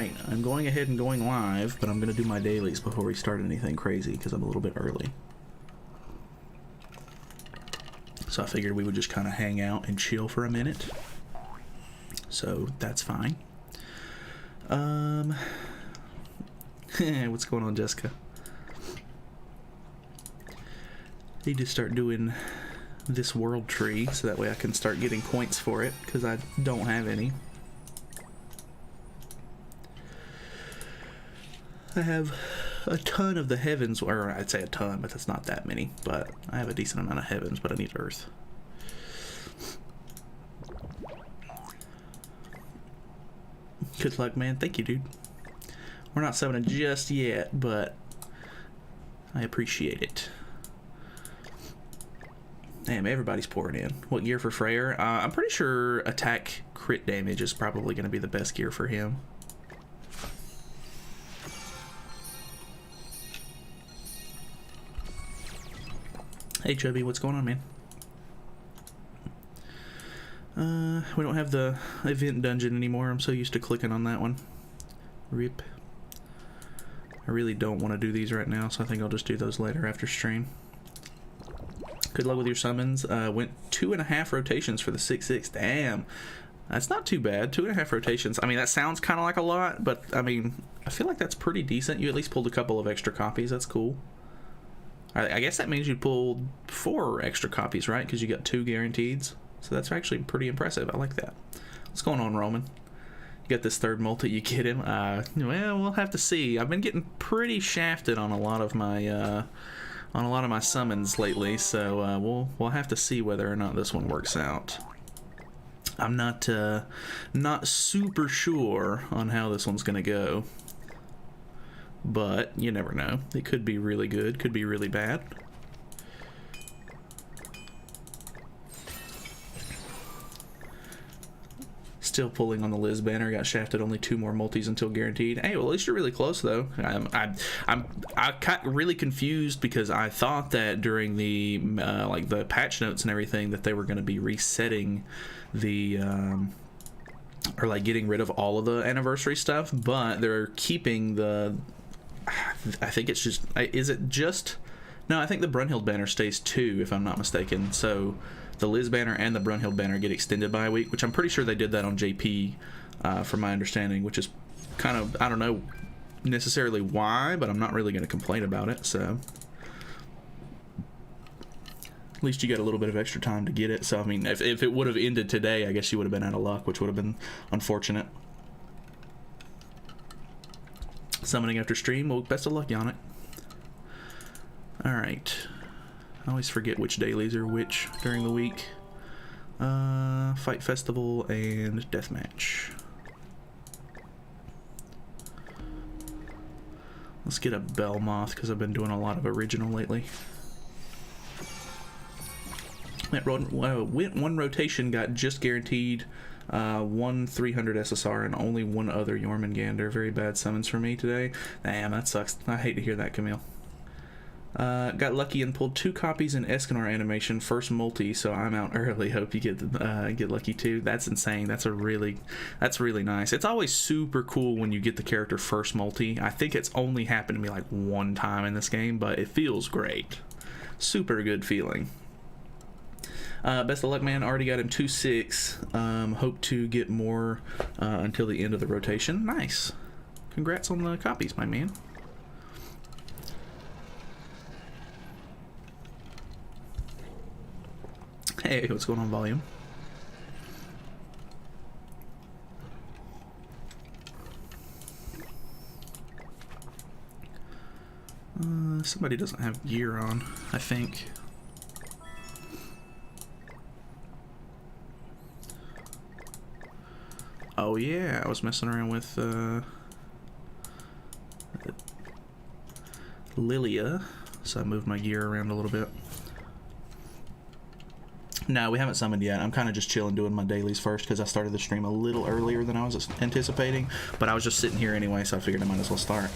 Alright, I'm going ahead and going live, but I'm going to do my dailies before we start anything crazy, because I'm a little bit early. So I figured we would just kind of hang out and chill for a minute. So that's fine. What's going on, Jessica? Need to start doing this world tree so that way I can start getting points for it, because I don't have any. I have a ton of the heavens, or I'd say a ton, but that's not that many, but I have a decent amount of heavens, but I need earth. Good luck, man. Thank you, dude. We're not summoning just yet, but I appreciate it. Damn, everybody's pouring in. What gear for Freyr? I'm pretty sure attack crit damage is probably going to be the best gear for him. Hey, Chubby, what's going on, man? We don't have the event dungeon anymore. I'm so used to clicking on that one. RIP. I really don't want to do these right now, so I think I'll just do those later after stream. Good luck with your summons. Went 2.5 rotations for the 6/6. Damn. That's not too bad. 2.5 rotations. I mean, that sounds kind of like a lot, but I mean, I feel like that's pretty decent. You at least pulled a couple of extra copies. That's cool. I guess that means you pulled 4 extra copies, right? Because you got 2 guaranteed. So that's actually pretty impressive. I like that. What's going on, Roman? You got this third multi, you get him? Well, we'll have to see. I've been getting pretty shafted on a lot of my summons lately, so we'll have to see whether or not this one works out. I'm not super sure on how this one's gonna go, but you never know. It could be really good, could be really bad. Still pulling on the Liz banner. Got shafted. Only 2 more multis until guaranteed. Hey, well, at least you're really close though. I got really confused because I thought that during the like the patch notes and everything that they were going to be resetting the or like getting rid of all of the anniversary stuff, but they're keeping the. I think it's just. Is it just? No, I think the Brunhild banner stays 2 if I'm not mistaken. So. The Liz banner and the Brunhild banner get extended by a week, which I'm pretty sure they did that on JP, from my understanding, which is kind of, I don't know necessarily why, but I'm not really going to complain about it, so. At least you got a little bit of extra time to get it, so I mean, if it would have ended today, I guess you would have been out of luck, which would have been unfortunate. Summoning after stream, well, best of luck, Yannick. Alright. I always forget which dailies are which during the week. Fight Festival and Deathmatch. Let's get a Belmoth because I've been doing a lot of original lately. Went 1 rotation, got just guaranteed 1 300 SSR and only 1 other Jormungandr. Very bad summons for me today. Damn, that sucks. I hate to hear that, Camille. Got lucky and pulled 2 copies in Escanor animation, first multi, so I'm out early. Hope you get lucky too. That's insane. That's really nice. It's always super cool when you get the character first multi. I think it's only happened to me like 1 time in this game, but it feels great. Super good feeling. Best of luck, man. Already got him 2/6. Hope to get more until the end of the rotation. Nice. Congrats on the copies, my man. Hey, what's going on, Volume? Somebody doesn't have gear on, I think. Oh yeah, I was messing around with Lilia, so I moved my gear around a little bit. No, we haven't summoned yet. I'm kind of just chilling doing my dailies first because I started the stream a little earlier than I was anticipating, but I was just sitting here anyway, so I figured I might as well start.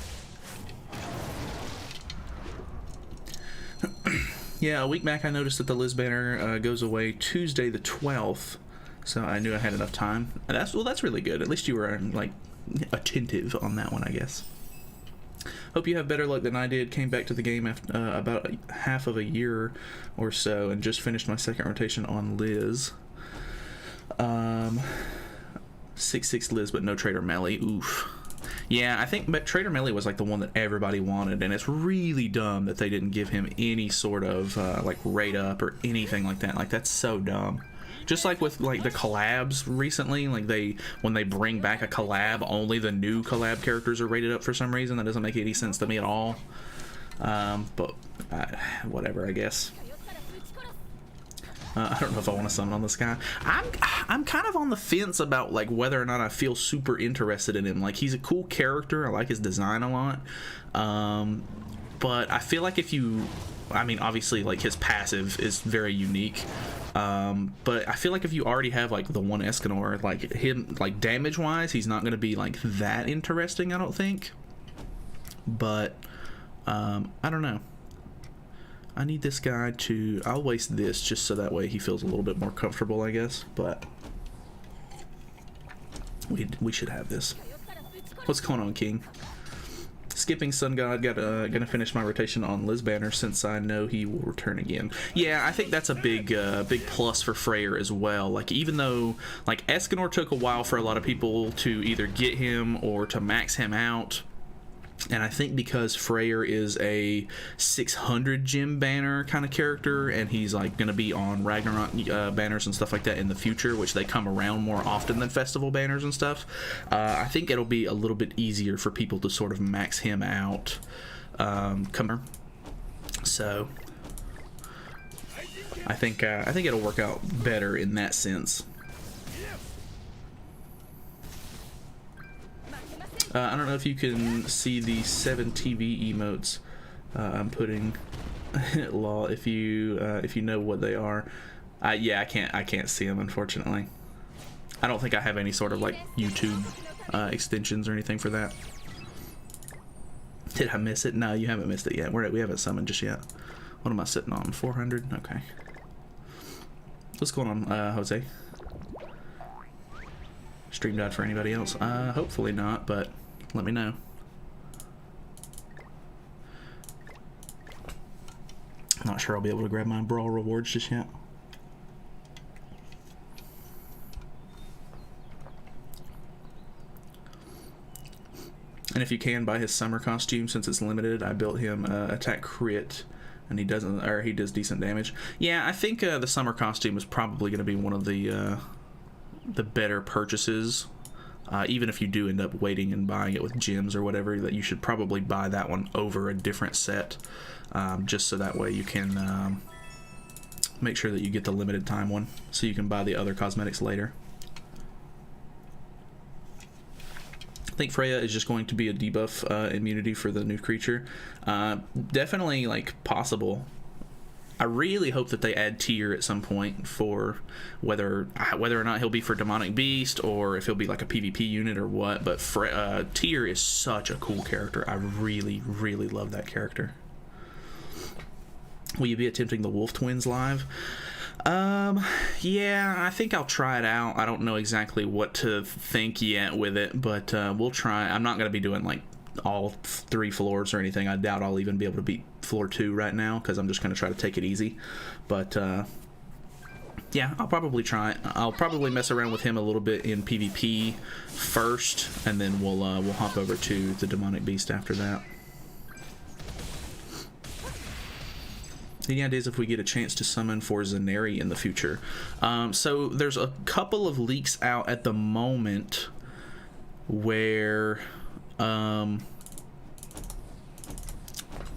Yeah, a week back I noticed that the Liz banner goes away Tuesday the 12th, so I knew I had enough time. And that's really good. At least you were like attentive on that one, I guess. Hope you have better luck than I did. Came back to the game after about half of a year or so, and just finished my second rotation on Liz. 6/6 Liz, but no Trader Melly. Oof. Yeah, I think Trader Melly was like the one that everybody wanted, and it's really dumb that they didn't give him any sort of like rate up or anything like that. Like, that's so dumb. Just like with like the collabs recently, like when they bring back a collab, only the new collab characters are rated up for some reason. That doesn't make any sense to me at all. But whatever, I guess. I don't know if I want to summon on this guy. I'm kind of on the fence about like whether or not I feel super interested in him. Like, he's a cool character. I like his design a lot. But I feel like I mean, obviously, like, his passive is very unique. But I feel like if you already have like the one Escanor, like him, like damage wise, he's not going to be like that interesting, I don't think. But I don't know. I need this guy to... I'll waste this just so that way he feels a little bit more comfortable, I guess. But we should have this. What's going on, King? Skipping Sun God. Gonna finish my rotation on Liz Banner since I know he will return again. Yeah, I think that's a big plus for Freyr as well. Like, even though like Escanor took a while for a lot of people to either get him or to max him out. And I think because Freyr is a 600 gem banner kind of character, and he's like going to be on Ragnarok banners and stuff like that in the future, which they come around more often than festival banners and stuff, I think it'll be a little bit easier for people to sort of max him out. So I think it'll work out better in that sense. I don't know if you can see the 7 TV emotes I'm putting. Law, if you know what they are. Yeah, I can't see them, unfortunately. I don't think I have any sort of like YouTube extensions or anything for that. Did I miss it? No, you haven't missed it yet. We haven't summoned just yet. What am I sitting on? 400? Okay. What's going on, Jose? Stream died for anybody else? Hopefully not, but let me know. I'm not sure I'll be able to grab my brawl rewards just yet. And if you can buy his summer costume, since it's limited, I built him attack crit, and he does decent damage. Yeah, I think the summer costume is probably going to be one of the better purchases. Even if you do end up waiting and buying it with gems or whatever, that you should probably buy that one over a different set, just so that way you can make sure that you get the limited time one, so you can buy the other cosmetics later. I think Freya is just going to be a debuff immunity for the new creature. Definitely like possible. I really hope that they add Tyr at some point for whether or not he'll be for Demonic Beast or if he'll be like a PvP unit or what. But Tyr is such a cool character. I really, really love that character. Will you be attempting the Wolf Twins live? Yeah, I think I'll try it out. I don't know exactly what to think yet with it, but we'll try. I'm not going to be doing like all 3 floors or anything. I doubt I'll even be able to beat floor 2 right now, because I'm just going to try to take it easy. But yeah, I'll probably try it. I'll probably mess around with him a little bit in PvP first, and then we'll hop over to the Demonic Beast after that. Any ideas if we get a chance to summon for Zaneri in the future? So there's a couple of leaks out at the moment where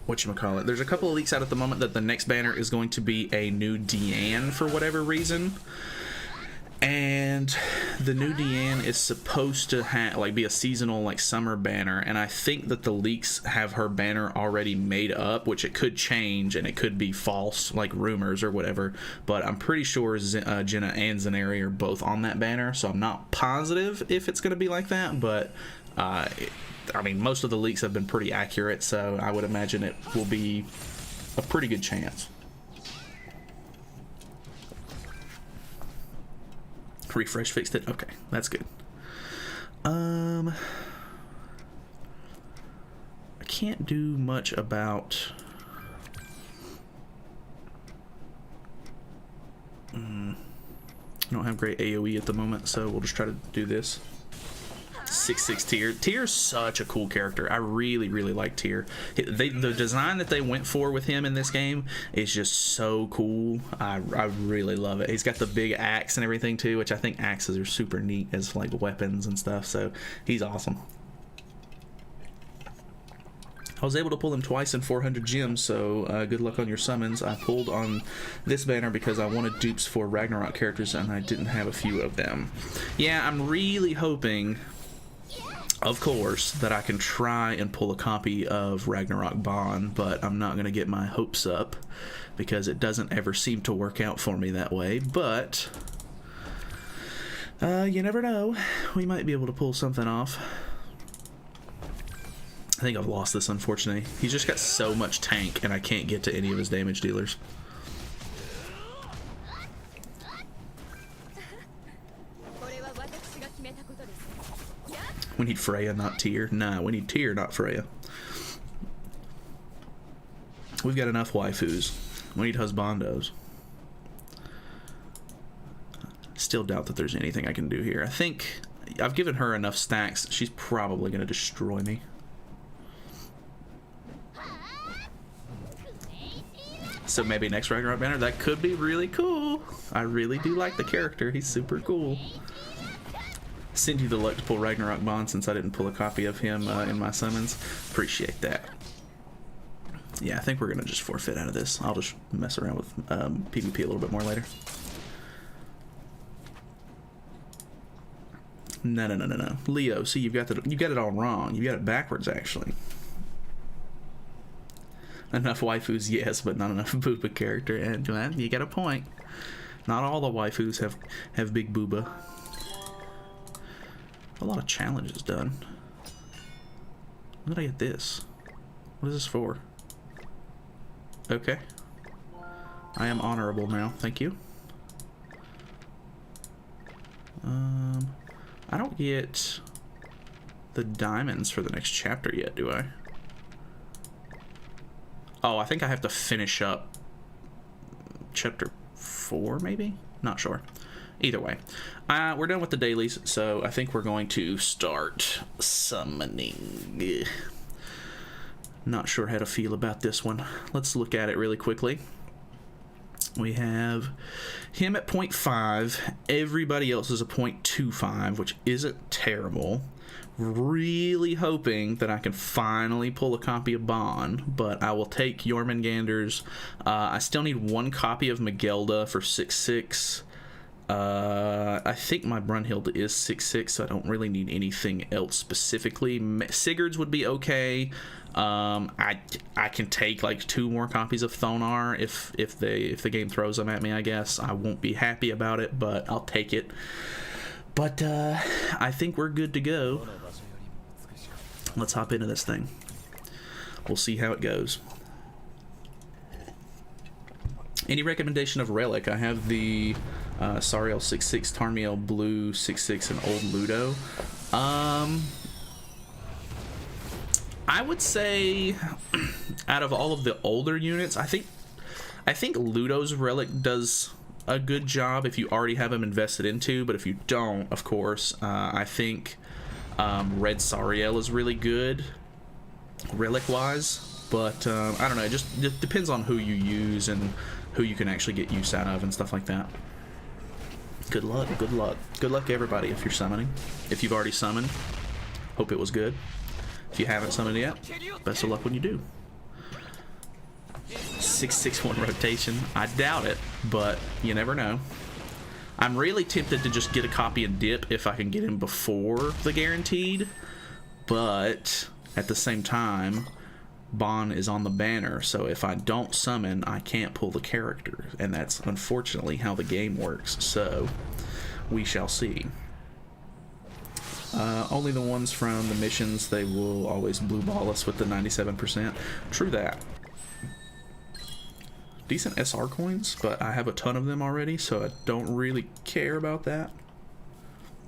whatchamacallit, there's a couple of leaks out at the moment that the next banner is going to be a new Deanne for whatever reason, and the new Deanne is supposed to be a seasonal like summer banner, and I think that the leaks have her banner already made up, which it could change and it could be false like rumors or whatever, but I'm pretty sure Jenna and Zaneri are both on that banner, so I'm not positive if it's going to be like that, but I mean, most of the leaks have been pretty accurate, so I would imagine it will be a pretty good chance. Refresh fixed it? Okay, that's good. can't do much about... I don't have great AoE at the moment, so we'll just try to do this. 6/6 Tyr. Tyr's such a cool character. I really, really like Tyr. The design that they went for with him in this game is just so cool. I really love it. He's got the big axe and everything too, which I think axes are super neat as like weapons and stuff, so he's awesome. I was able to pull him twice in 400 gems, so good luck on your summons. I pulled on this banner because I wanted dupes for Ragnarok characters and I didn't have a few of them. Yeah, I'm really hoping, of course, that I can try and pull a copy of Ragnarok Bond, but I'm not going to get my hopes up because it doesn't ever seem to work out for me that way. But you never know. We might be able to pull something off. I think I've lost this, unfortunately. He's just got so much tank, and I can't get to any of his damage dealers. We need Freya, not Tyr. Nah, we need Tyr, not Freya. We've got enough waifus. We need husbandos. Still doubt that there's anything I can do here. I think I've given her enough stacks. She's probably going to destroy me. So maybe next Ragnarok banner, that could be really cool. I really do like the character. He's super cool. Send you the luck to pull Ragnarok Bond since I didn't pull a copy of him in my summons. Appreciate that. Yeah, I think we're going to just forfeit out of this. I'll just mess around with PvP a little bit more later. No. Leo, see, you got it all wrong. You got it backwards, actually. Enough waifus, yes, but not enough booba character. And you got a point. Not all the waifus have big booba. A lot of challenges done. When did I get this? What is this for? Okay. I am honorable now. Thank you. I don't get the diamonds for the next chapter yet, do I? Oh, I think I have to finish up chapter 4, maybe? Not sure. Either way, we're done with the dailies, so I think we're going to start summoning. Not sure how to feel about this one. Let's look at it really quickly. We have him at 0.5. Everybody else is a 0.25, which isn't terrible. Really hoping that I can finally pull a copy of Bond, but I will take Jormungandr's. I still need one copy of Magelda for 6/6. I think my Brunhild is 6/6, so I don't really need anything else specifically. Sigurd's would be okay. I can take like 2 more copies of Thonar if the game throws them at me. I guess I won't be happy about it, but I'll take it. But I think we're good to go. Let's hop into this thing. We'll see how it goes. Any recommendation of relic? I have the Sariel 6/6, Tarmiel Blue 6/6, and Old Ludo. I would say out of all of the older units, I think Ludo's relic does a good job if you already have him invested into, but if you don't, of course, I think Red Sariel is really good relic wise, but I don't know, it depends on who you use and who you can actually get use out of and stuff like that. Good luck everybody if you're summoning. If you've already summoned, hope it was good. If you haven't summoned yet, best of luck when you do. 6/6/1 rotation. I doubt it, but you never know. I'm really tempted to just get a copy and dip if I can get him before the guaranteed, but at the same time, Bond is on the banner, so if I don't summon, I can't pull the character, and that's unfortunately how the game works, so we shall see. Only the ones from the missions, they will always blue ball us with the 97%. True that. Decent SR coins, but I have a ton of them already, so I don't really care about that.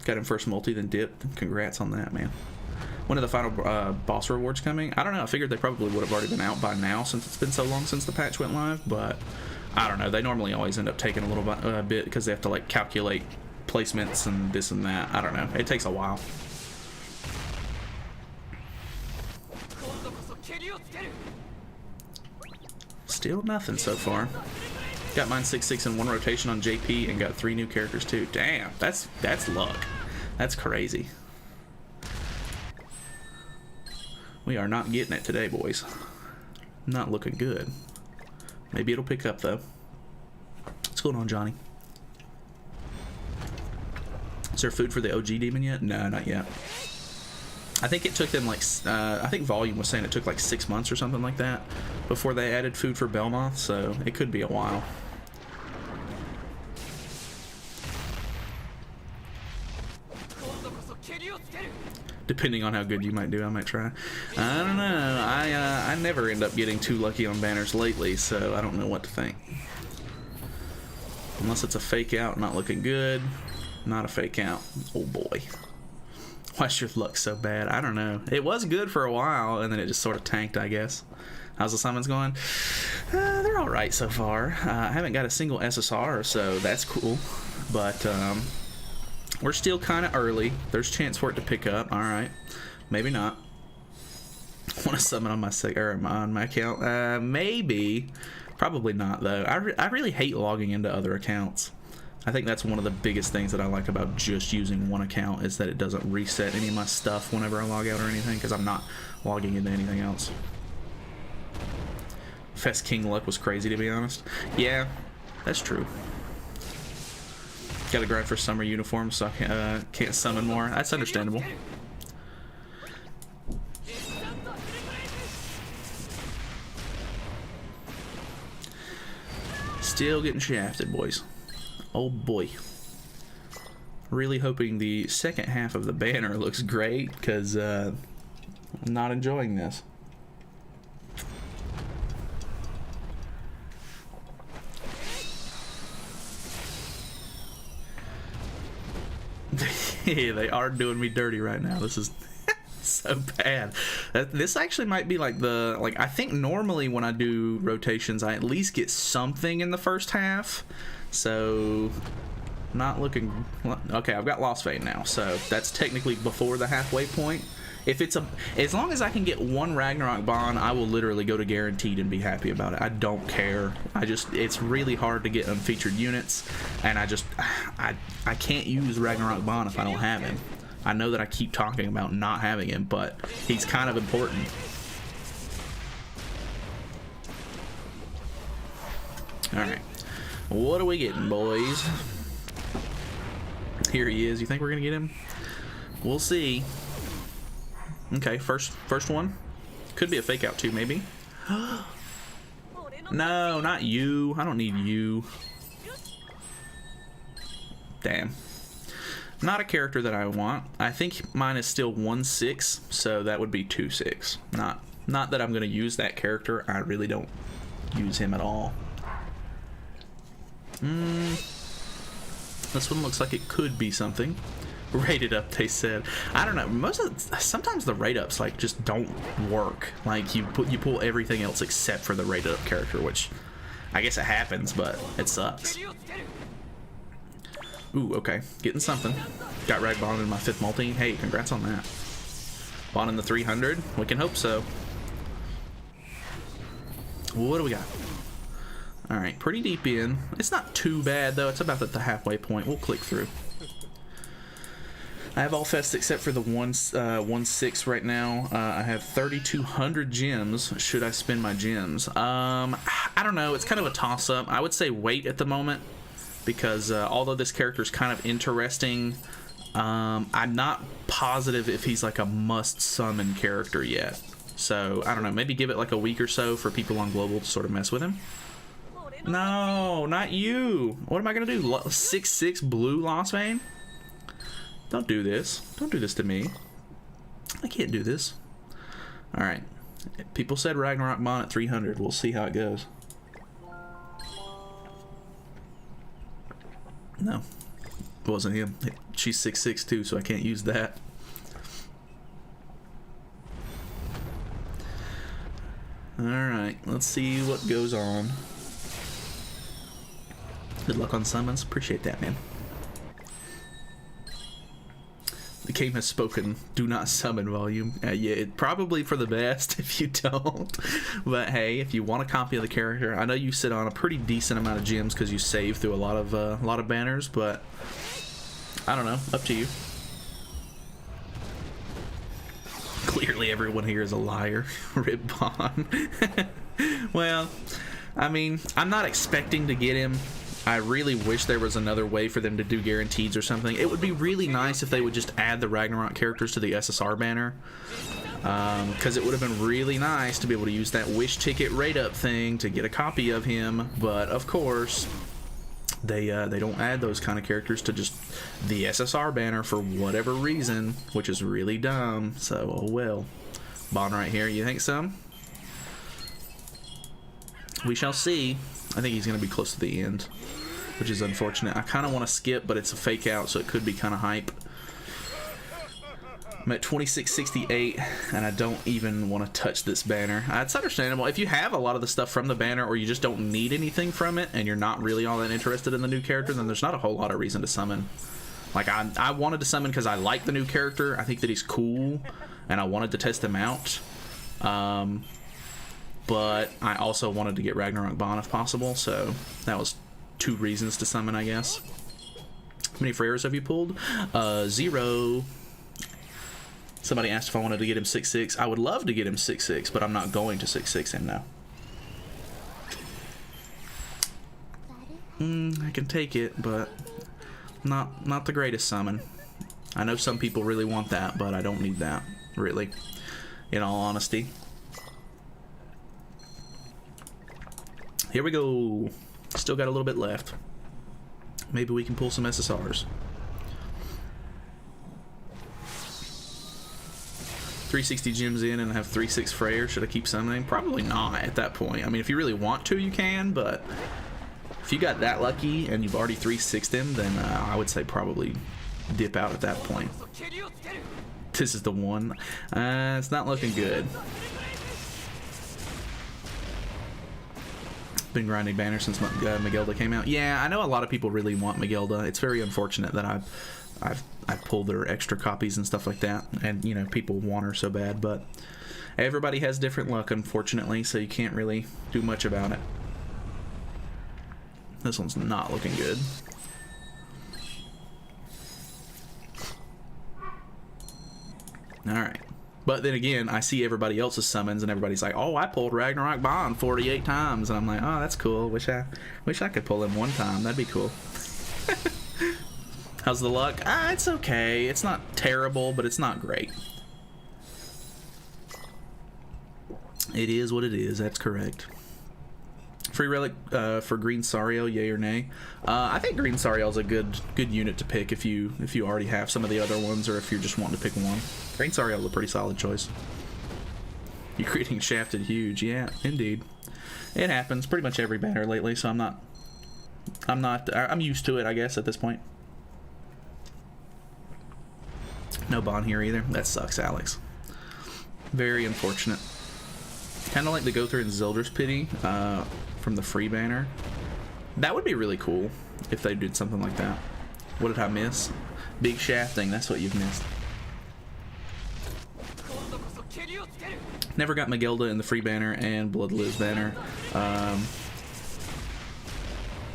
Got him first multi, then dip. Congrats on that, man. When are the final boss rewards coming? I don't know. I figured they probably would have already been out by now since it's been so long since the patch went live, but I don't know. They normally always end up taking a little bit because they have to like calculate placements and this and that. I don't know. It takes a while. Still nothing so far. Got mine 6-6 in one rotation on JP and got 3 new characters too. Damn, that's luck. That's crazy. We are not getting it today, boys. Not looking good. Maybe it'll pick up though. What's going on, Johnny? Is there food for the OG demon yet? No, not yet. I think it took them like, I think Volume was saying it took like 6 months or something like that before they added food for Belmoth, so it could be a while. Depending on how good you might do, I might try. I don't know. I never end up getting too lucky on banners lately, so I don't know what to think. Unless it's a fake out, not looking good. Not a fake out. Oh boy. Why's your luck so bad? I don't know. It was good for a while, and then it just sort of tanked, I guess. How's the summons going? They're alright so far. I haven't got a single SSR, so that's cool. But, we're still kind of early. There's a chance for it to pick up. Alright. Maybe not. I want to summon on my account. Maybe. Probably not, though. I really hate logging into other accounts. I think that's one of the biggest things that I like about just using one account is that it doesn't reset any of my stuff whenever I log out or anything, because I'm not logging into anything else. Fest King luck was crazy, to be honest. Yeah, that's true. Gotta grind for summer uniforms, so I can't summon more. That's understandable. Still getting shafted, boys. Oh boy. Really hoping the second half of the banner looks great, because I'm not enjoying this. Yeah, they are doing me dirty right now. This is so bad. This actually might be like I think normally when I do rotations I at least get something in the first half. So not looking okay. I've got Lost Fate now, so that's technically before the halfway point. If it's as long as I can get one Ragnarok Bond, I will literally go to guaranteed and be happy about it. I don't care. It's really hard to get unfeatured units, and I can't use Ragnarok Bond if I don't have him. I know that I keep talking about not having him, but he's kind of important. Alright. What are we getting, boys? Here he is. You think we're gonna get him? We'll see. Okay, first one. Could be a fake out too, maybe. No, not you. I don't need you. Damn. Not a character that I want. I think mine is still 1/6, so that would be 2/6. Not that I'm gonna use that character. I really don't use him at all. This one looks like it could be something. Rated up, they said. I don't know. Sometimes the rate ups like just don't work. Like you pull everything else except for the rated up character, which I guess it happens, but it sucks. Ooh, okay, getting something. Got Rag Bond in my 5th multi. Hey, congrats on that. Bond in the 300. We can hope so. What do we got? All right, pretty deep in. It's not too bad though. It's about at the halfway point. We'll click through. I have all fests except for the 1/6 right now. I have 3,200 gems. Should I spend my gems? I don't know. It's kind of a toss-up. I would say wait at the moment because although this character is kind of interesting, I'm not positive if he's like a must-summon character yet. So I don't know. Maybe give it like a week or so for people on Global to sort of mess with him. No, not you. What am I gonna do? 6/6 blue Lost Vein? Don't do this. Don't do this to me. I can't do this. Alright. People said Ragnarok Bond at 300. We'll see how it goes. No. It wasn't him. She's 6'6" too, so I can't use that. Alright, let's see what goes on. Good luck on summons. Appreciate that, man. The game has spoken. Do not summon volume. Yeah, it probably for the best if you don't. But hey, if you want a copy of the character, I know you sit on a pretty decent amount of gems because you save through a lot of banners. But I don't know. Up to you. Clearly, everyone here is a liar. Rip Bond. Well, I mean, I'm not expecting to get him. I really wish there was another way for them to do guarantees or something. It would be really nice if they would just add the Ragnarok characters to the SSR banner. Because it would have been really nice to be able to use that wish ticket rate up thing to get a copy of him. But, of course, they don't add those kind of characters to just the SSR banner for whatever reason, which is really dumb. So, oh well. Bond right here. You think so? We shall see. I think he's going to be close to the end, which is unfortunate. I kind of want to skip, but it's a fake out, so it could be kind of hype. I'm at 2668, and I don't even want to touch this banner. It's understandable. If you have a lot of the stuff from the banner, or you just don't need anything from it, and you're not really all that interested in the new character, then there's not a whole lot of reason to summon. Like, I wanted to summon because I like the new character. I think that he's cool, and I wanted to test him out. But I also wanted to get Ragnarok Bond if possible, so that was 2 reasons to summon, I guess. How many Freyrs have you pulled? 0. Somebody asked if I wanted to get him 6/6. I would love to get him 6/6, but I'm not going to 6/6 him now. I can take it, but not the greatest summon. I know some people really want that, but I don't need that, really, in all honesty. Here we go. Still got a little bit left. Maybe we can pull some SSRs. 360 gems in and I have 3/6 Freyr. Should I keep summoning? Probably not at that point. I mean, if you really want to, you can, but if you got that lucky and you've already 3/6'd him, then I would say probably dip out at that point. This is the one. It's not looking good. Been grinding banner since Magelda came out. Yeah, I know a lot of people really want Magelda. It's very unfortunate that I've pulled their extra copies and stuff like that, and you know, people want her so bad, but everybody has different luck, unfortunately, so you can't really do much about it. This one's not looking good. Alright. But then again, I see everybody else's summons, and everybody's like, "Oh, I pulled Ragnarok Bond 48 times," and I'm like, "Oh, that's cool. Wish I could pull him 1 time. That'd be cool." How's the luck? It's okay. It's not terrible, but it's not great. It is what it is. That's correct. Free relic for Green Sariel, yay or nay? I think Green Sariel is a good unit to pick if you already have some of the other ones, or if you're just wanting to pick one. Green Sariel is a pretty solid choice. You're getting shafted huge, yeah, indeed. It happens pretty much every banner lately, so I'm used to it, I guess, at this point. No Bond here either. That sucks, Alex. Very unfortunate. Kind of like the go through in Zilder's Pity from the free banner. That would be really cool if they did something like that. What did I miss? Big shafting, that's what you've missed. Never got Magelda in the free banner and Blood Lives banner.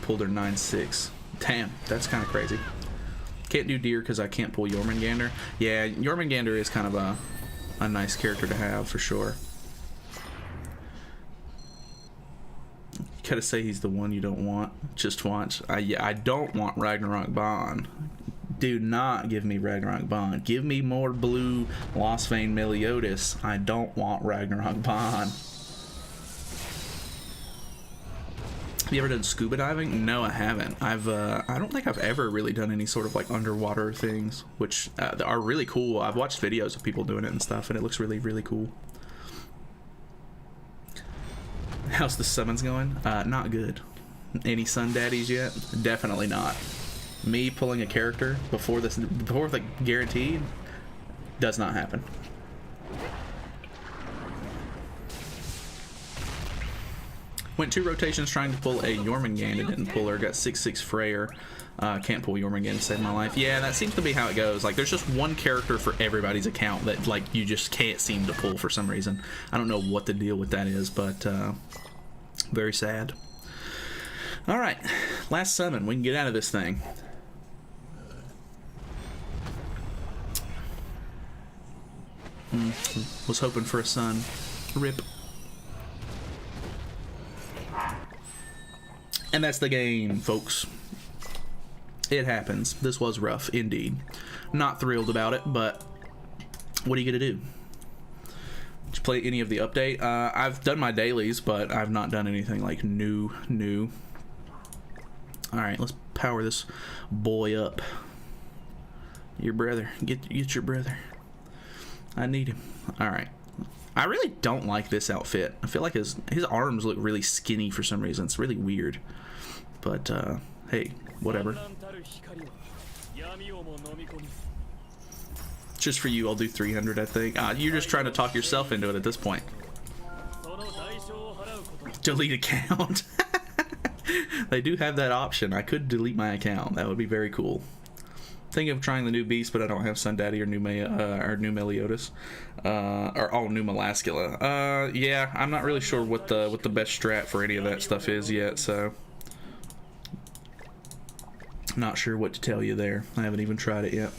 Pulled her 9/6. Damn, that's kind of crazy. Can't do Deer because I can't pull Jormungandr. Yeah, Jormungandr is kind of a nice character to have for sure. You gotta say he's the one you don't want. Just watch. Yeah, I don't want Ragnarok Bond. Do not give me Ragnarok Bond. Give me more blue Lost Vein Meliodas. I don't want Ragnarok Bond. Have you ever done scuba diving? No, I haven't. I don't think I've ever really done any sort of like underwater things, which are really cool. I've watched videos of people doing it and stuff, and it looks really, really cool. How's the summons going? Not good. Any Sun Daddies yet? Definitely not. Me pulling a character before the guaranteed does not happen. Went 2 rotations trying to pull a Jormungand and didn't pull her. Got 6/6 Freyr. Can't pull Jormungand to save my life. Yeah, that seems to be how it goes. Like, there's just one character for everybody's account that, like, you just can't seem to pull for some reason. I don't know what the deal with that is, but very sad. Alright, last summon. We can get out of this thing. Was hoping for a sun. Rip. And that's the game, folks. It happens. This was rough, indeed. Not thrilled about it, but what are you gonna do? Did you play any of the update? I've done my dailies, but I've not done anything like new. Alright, let's power this boy up. Your brother. Get your brother. I need him. Alright. I really don't like this outfit. I feel like his arms look really skinny for some reason. It's really weird. But, hey, whatever. Just for you, I'll do 300, I think. You're just trying to talk yourself into it at this point. Delete account. They do have that option. I could delete my account. That would be very cool. Thinking of trying the new beast, but I don't have Sun Daddy or new Meliodas, or new Melascula. Yeah, I'm not really sure what the best strat for any of that stuff is yet, so not sure what to tell you there. I haven't even tried it yet.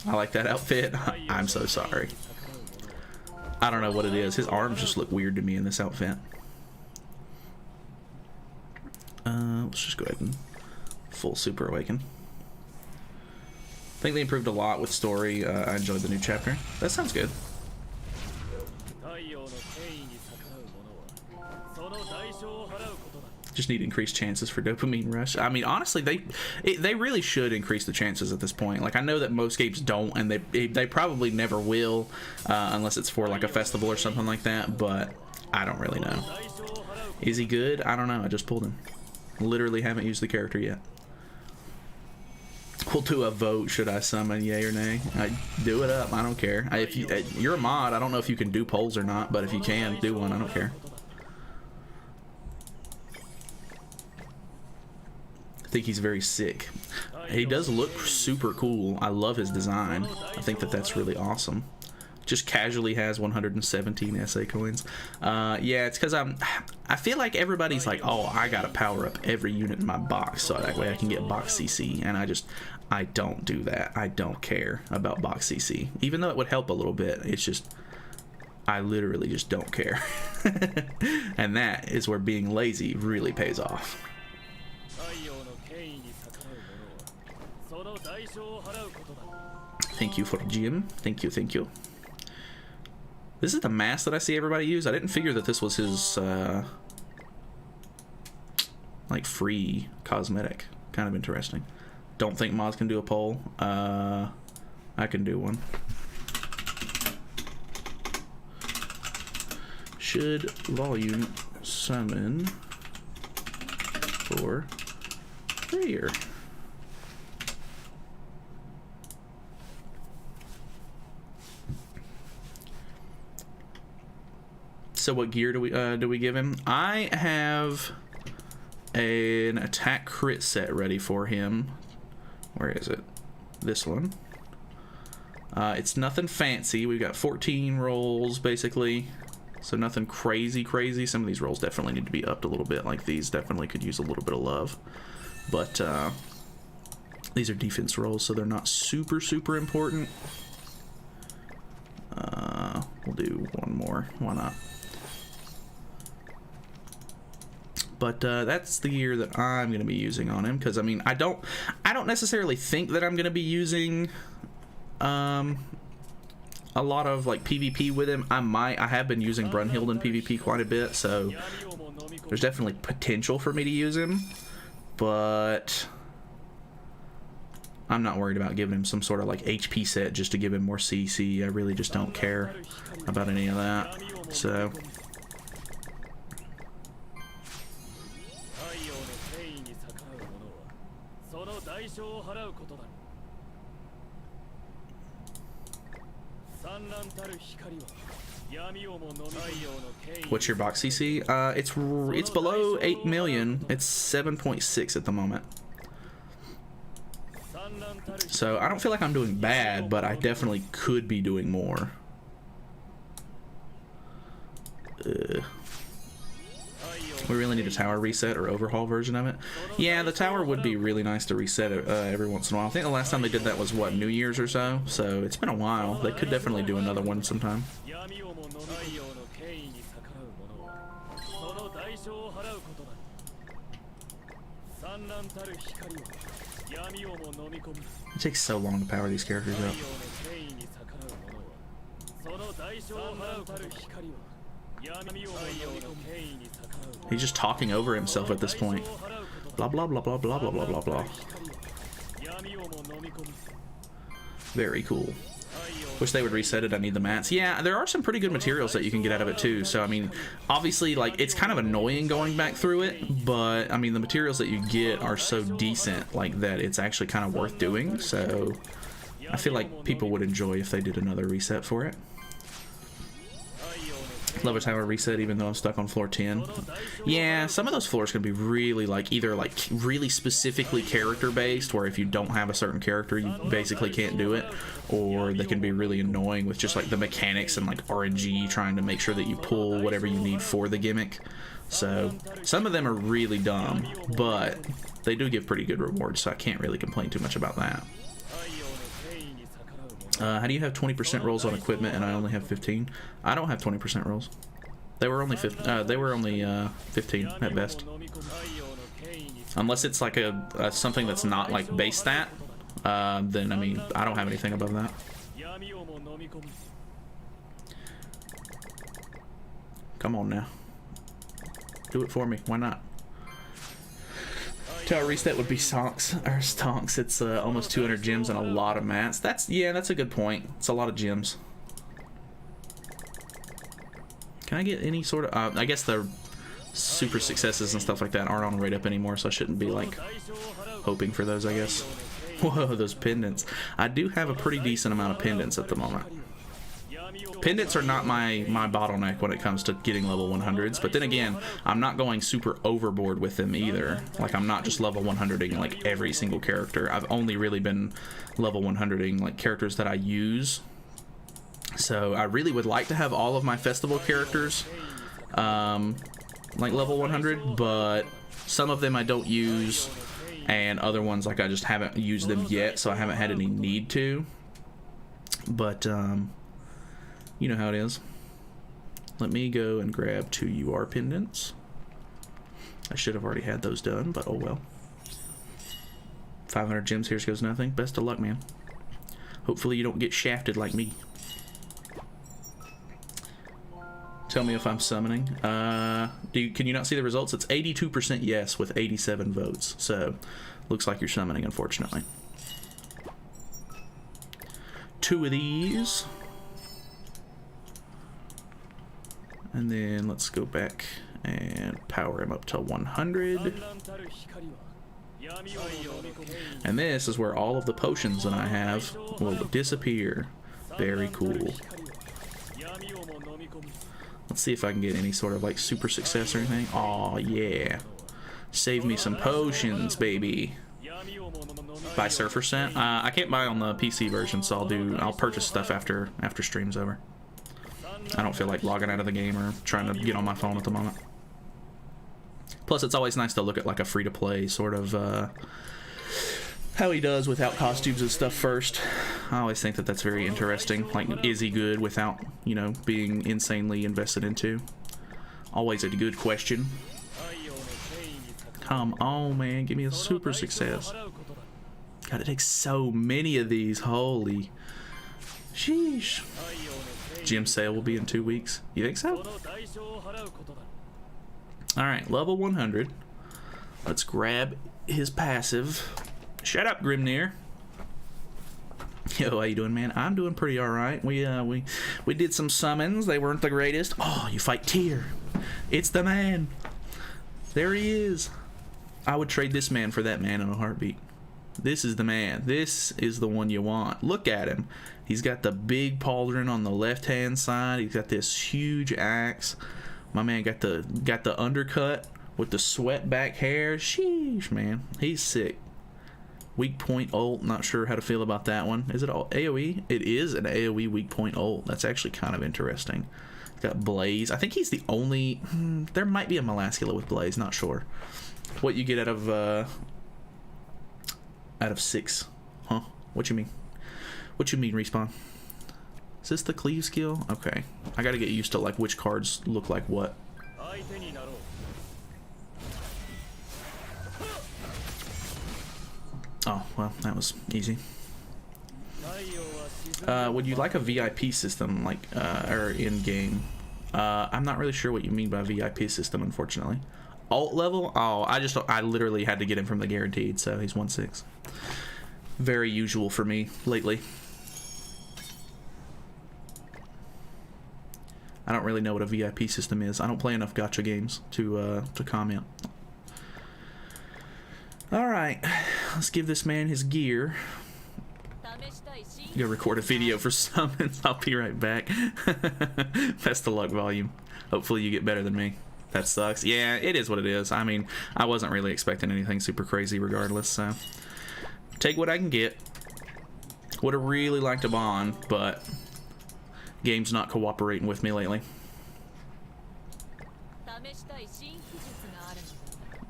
I like that outfit. I'm so sorry. I don't know what it is. His arms just look weird to me in this outfit. Let's just go ahead and full Super Awaken. I think they improved a lot with story. I enjoyed the new chapter. That sounds good. Just need increased chances for dopamine rush. I mean, honestly, they really should increase the chances at this point. Like, I know that most games don't, and they probably never will, unless it's for like a festival or something like that. But I don't really know. Is he good? I don't know. I just pulled him. Literally haven't used the character yet. We'll do a vote. Should I summon, yay or nay? Do it up. I don't care. If you're a mod, I don't know if you can do polls or not, but if you can, do one. I don't care. I think he's very sick. He does look super cool. I love his design. I think that's really awesome. Just casually has 117 SA coins. Yeah, it's because I feel like everybody's like, oh, I gotta power up every unit in my box so that way I can get box CC, and I don't do that. I don't care about box CC, even though it would help a little bit. It's just, I literally just don't care. And that is where being lazy really pays off. Thank you for Jim. Thank you. This is the mask that I see everybody use. I didn't figure that this was his like free cosmetic. Kind of interesting. Don't think mods can do a poll. I can do one. Should volume summon for Freyr? So what gear do we give him? I have an attack crit set ready for him. Where is it? This one. It's nothing fancy. We've got 14 rolls basically, so nothing crazy. Some of these rolls definitely need to be upped a little bit. Like these definitely could use a little bit of love, but these are defense rolls, so they're not super important. We'll do one more. Why not? But that's the gear that I'm going to be using on him, because I mean, I don't necessarily think that I'm going to be using a lot of like PvP with him. I have been using Brunhild in PvP quite a bit, so there's definitely potential for me to use him, but I'm not worried about giving him some sort of like HP set just to give him more CC. I really just don't care about any of that. So What's your box CC? It's below 8 million. It's 7.6 at the moment. So I don't feel like I'm doing bad, but I definitely could be doing more. We really need a tower reset or overhaul version of it. Yeah, the tower would be really nice to reset it every once in a while. I think the last time they did that was, what, New Year's or so? So it's been a while. They could definitely do another one sometime. It takes so long to power these characters up. He's just talking over himself at this point. Blah blah blah blah blah blah blah blah blah. Very cool. Wish they would reset it. I need the mats. Yeah, there are some pretty good materials that you can get out of it too. So I mean, obviously, like, it's kind of annoying going back through it, but I mean, the materials that you get are so decent, like, that it's actually kind of worth doing. So I feel like people would enjoy if they did another reset for it. Love a tower reset even though I'm stuck on floor 10. Yeah, some of those floors can be really, like, either like really specifically character based, where if you don't have a certain character you basically can't do it, or they can be really annoying with just like the mechanics and like RNG trying to make sure that you pull whatever you need for the gimmick. So some of them are really dumb, but they do give pretty good rewards, so I can't really complain too much about that. How do you have 20% rolls on equipment and I only have 15? I don't have 20% rolls. They were only 15 at best. Unless it's like a something that's not like base stat, then I mean I don't have anything above that. Come on now, do it for me. Why not? Tower reset would be stonks. It's almost 200 gems and a lot of mats. That's a good point. It's a lot of gems. Can I get any sort of I guess the super successes and stuff like that aren't on rate up anymore, so I shouldn't be like hoping for those, I guess. Whoa, those pendants. I do have a pretty decent amount of pendants at the moment. Pendants are not my bottleneck when it comes to getting level 100s, but then again, I'm not going super overboard with them either. Like, I'm not just level 100ing like every single character. I've only really been level 100ing like characters that I use. So I really would like to have all of my festival characters like level 100, but some of them I don't use, and other ones like I just haven't used them yet, so I haven't had any need to. But you know how it is. Let me go and grab 2 UR pendants. I should have already had those done, but oh well. 500 gems, here goes nothing. Best of luck, man. Hopefully you don't get shafted like me. Tell me if I'm summoning. Can you not see the results? It's 82% yes with 87 votes. So, looks like you're summoning, unfortunately. 2 of these. And then let's go back and power him up to 100. And this is where all of the potions that I have will disappear. Very cool. Let's see if I can get any sort of like super success or anything. Aw, yeah. Save me some potions, baby. Buy Surfer Scent. I can't buy on the PC version, so I'll purchase stuff after stream's over. I don't feel like logging out of the game or trying to get on my phone at the moment. Plus, it's always nice to look at like a free-to-play sort of how he does without costumes and stuff first. I always think that that's very interesting. Like, is he good without, you know, being insanely invested into? Always a good question. Come on, man. Give me a super success. God, it takes so many of these. Holy. Sheesh. Gym sale will be in 2 weeks. You think so? Alright, level 100. Let's grab his passive. Shut up, Grimnir. Yo, how you doing, man? I'm doing pretty alright. We did some summons. They weren't the greatest. Oh, you fight Tyr. It's the man. There he is. I would trade this man for that man in a heartbeat. This is the man. This is the one you want. Look at him. He's got the big pauldron on the left-hand side. He's got this huge axe. My man got the undercut with the sweat back hair. Sheesh, man. He's sick. Weak point ult. Not sure how to feel about that one. Is it all AoE? It is an AoE weak point ult. That's actually kind of interesting. Got Blaze. I think he's the only... there might be a Melascula with Blaze. Not sure. What you get out of 6? Huh? What you mean? What you mean, Respawn? Is this the cleave skill? Okay. I gotta get used to like which cards look like what. Oh, well, that was easy. Would you like a VIP system, like, or in-game? I'm not really sure what you mean by VIP system, unfortunately. Alt level? Oh, I literally had to get him from the guaranteed, so he's 1/6. Very usual for me lately. I don't really know what a VIP system is. I don't play enough gacha games to comment. Alright, let's give this man his gear. Gonna record a video for summons. I'll be right back. Best of luck, Volume. Hopefully you get better than me. That sucks. Yeah, it is what it is. I mean, I wasn't really expecting anything super crazy regardless, so... take what I can get. Would have really liked a bond, but... game's not cooperating with me lately.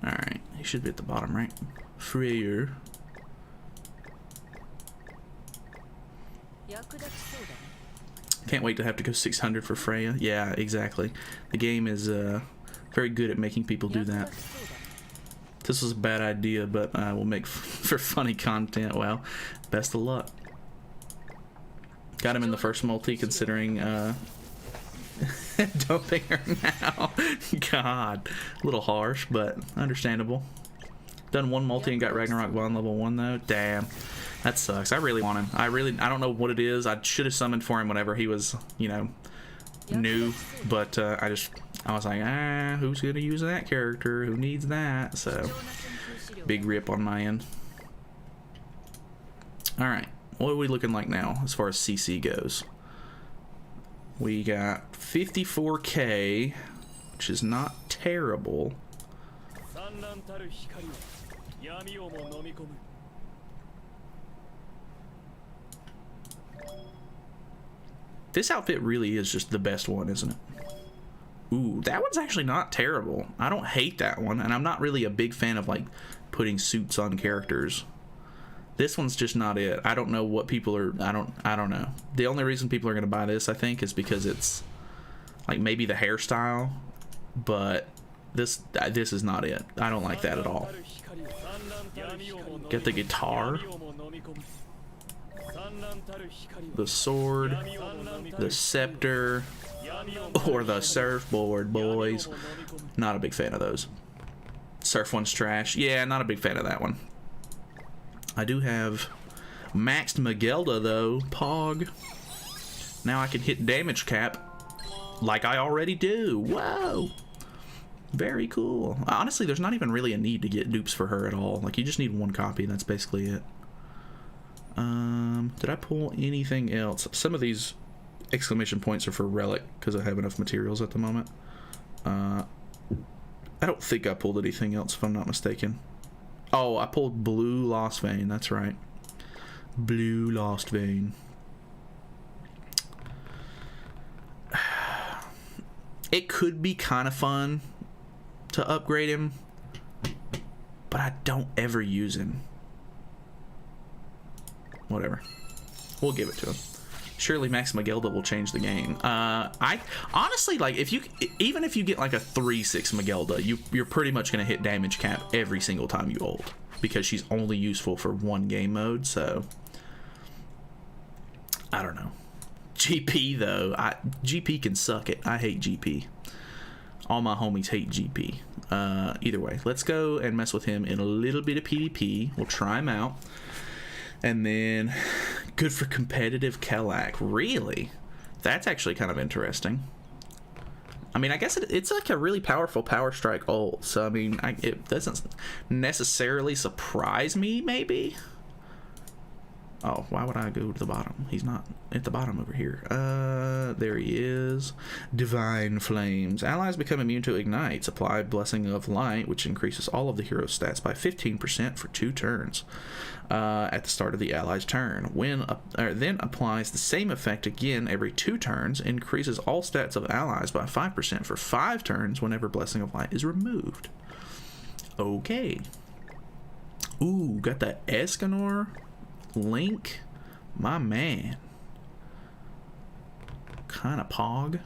Alright, he should be at the bottom, right? Freyr. Can't wait to have to go 600 for Freya. Yeah, exactly. The game is very good at making people do that. This was a bad idea, but we'll make for funny content. Well, best of luck. Got him in the first multi, considering dumping her now. God, a little harsh, but understandable. Done one multi and got Ragnarok Bond level 1 though. Damn, that sucks. I really want him. I don't know what it is. I should have summoned for him whenever he was, you know, new. But I was like, who's gonna use that character? Who needs that? So big rip on my end. All right, what are we looking like now as far as CC goes? We got 54k, which is not terrible. This outfit really is just the best one, isn't it? Ooh, that one's actually not terrible. I don't hate that one, and I'm not really a big fan of like putting suits on characters. This one's just not it. I don't know what people are... I don't know. The only reason people are going to buy this, I think, is because it's like maybe the hairstyle, but this is not it. I don't like that at all. Get the guitar, the sword, the scepter, or the surfboard, boys. Not a big fan of those. Surf one's trash. Yeah, not a big fan of that one. I do have maxed Magelda though, Pog. Now I can hit damage cap like I already do. Whoa, very cool. Honestly, there's not even really a need to get dupes for her at all. Like, you just need one copy, that's basically it. Did I pull anything else? Some of these exclamation points are for relic because I have enough materials at the moment. I don't think I pulled anything else, if I'm not mistaken. Oh, I pulled Blue Lost Vein, that's right. Blue Lost Vein. It could be kind of fun to upgrade him, but I don't ever use him. Whatever. We'll give it to him. Surely Max Magelda will change the game. I honestly, like, even if you get like a 3/6 Magelda, you're pretty much gonna hit damage cap every single time you ult, because she's only useful for one game mode. So I don't know. GP though, GP can suck it. I hate GP. All my homies hate GP. Either way, let's go and mess with him in a little bit of PvP. We'll try him out. And then, good for competitive Kelak. Really? That's actually kind of interesting. I mean, I guess it's like a really powerful Power Strike ult. So, I mean, it doesn't necessarily surprise me, maybe. Oh, why would I go to the bottom? He's not at the bottom over here. There he is. Divine Flames. Allies become immune to ignites. Apply Blessing of Light, which increases all of the hero's stats by 15% for 2 turns at the start of the ally's turn. Then applies the same effect again every 2 turns. Increases all stats of allies by 5% for 5 turns whenever Blessing of Light is removed. Okay. Ooh, got that Escanor Link, my man. Kind of pog.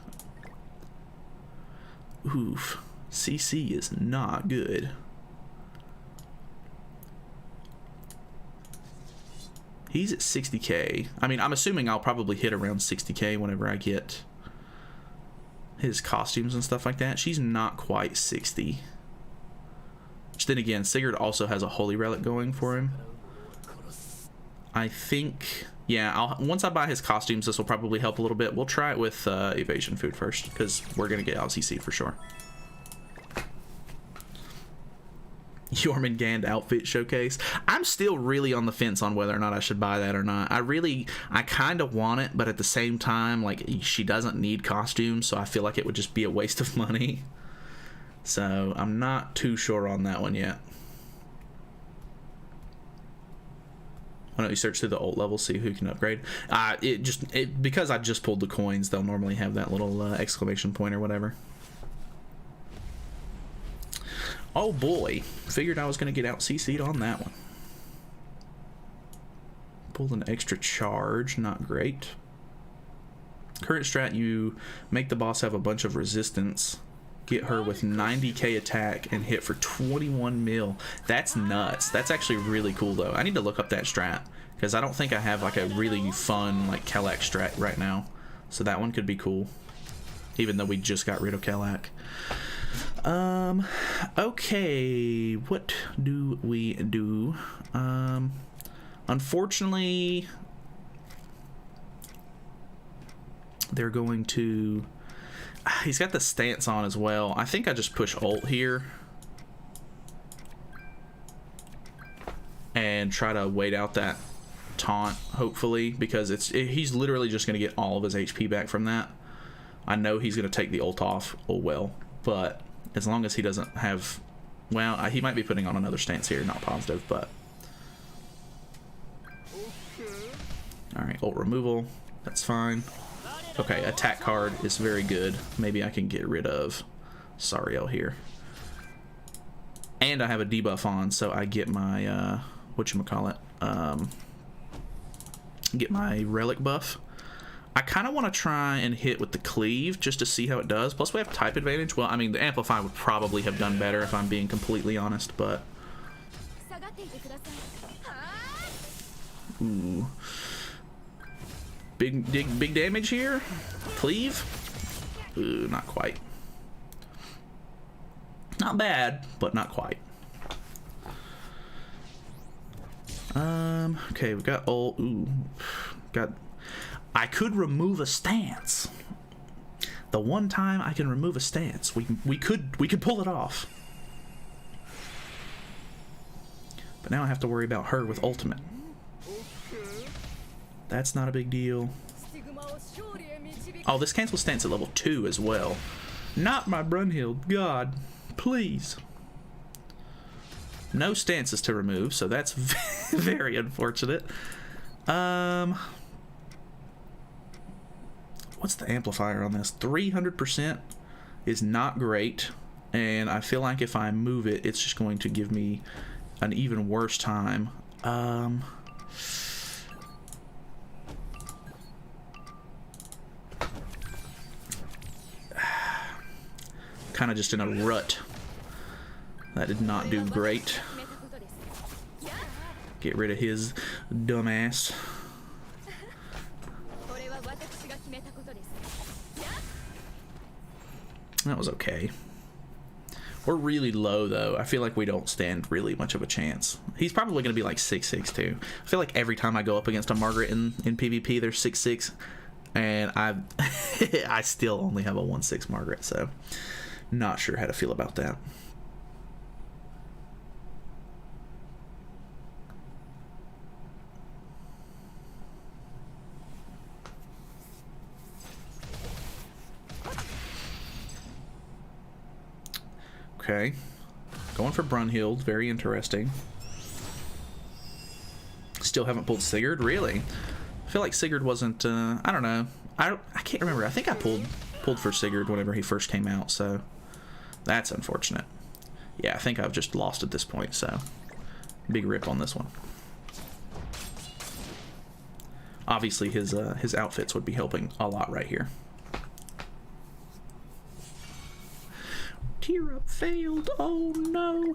Oof. CC is not good. He's at 60k. I mean, I'm assuming I'll probably hit around 60k whenever I get his costumes and stuff like that. She's not quite 60. Which then again, Sigurd also has a Holy Relic going for him. I think, yeah, once I buy his costumes, this will probably help a little bit. We'll try it with Evasion Food first, because we're going to get LCC for sure. Jormungand outfit showcase. I'm still really on the fence on whether or not I should buy that or not. I kind of want it, but at the same time, like, she doesn't need costumes, so I feel like it would just be a waste of money. So I'm not too sure on that one yet. Why don't you search through the old levels, see who can upgrade? Because I just pulled the coins, they'll normally have that little exclamation point or whatever. Oh boy, figured I was going to get out CC'd on that one. Pulled an extra charge, not great. Current strat, you make the boss have a bunch of resistance. Get her with 90k attack and hit for 21 mil. That's nuts. That's actually really cool though. I need to look up that strat because I don't think I have like a really fun like Kelak strat right now. So that one could be cool. Even though we just got rid of Kelak. Okay, what do we do? Unfortunately, they're going to... He's got the stance on as well. I think I just push ult here and try to wait out that taunt, hopefully, because he's literally just going to get all of his HP back from that. I know he's going to take the ult off, oh well, but as long as he doesn't have... Well, he might be putting on another stance here, not positive, but... Alright, ult removal, that's fine. Okay, attack card is very good. Maybe I can get rid of Sariel here. And I have a debuff on, so I get my, whatchamacallit, get my relic buff. I kind of want to try and hit with the cleave just to see how it does. Plus we have type advantage. Well, I mean, the amplify would probably have done better if I'm being completely honest, but... Ooh. Big damage here. Cleave. Ooh, not quite. Not bad, but not quite. Okay, we've got ult. Ooh, I could remove a stance. The one time I can remove a stance, we could pull it off. But now I have to worry about her with ultimate. That's not a big deal. Oh, this cancels stance at level 2 as well. Not my Brunhild. God, please. No stances to remove, so that's very unfortunate. What's the amplifier on this? 300% is not great, and I feel like if I move it, it's just going to give me an even worse time. Kind of just in a rut. That did not do great. Get rid of his dumb ass. That was okay. We're really low though. I feel like we don't stand really much of a chance. He's probably going to be like 6'6" too. I feel like every time I go up against a Margaret in PvP, they're 6'6", and I still only have a 1'6" Margaret, so not sure how to feel about that. Okay. Going for Brunhild. Very interesting. Still haven't pulled Sigurd? Really? I feel like Sigurd wasn't, I don't know. I can't remember. I think I pulled for Sigurd whenever he first came out, so that's unfortunate. Yeah, I think I've just lost at this point, so big rip on this one. Obviously, his outfits would be helping a lot right here. Tear up failed. Oh no.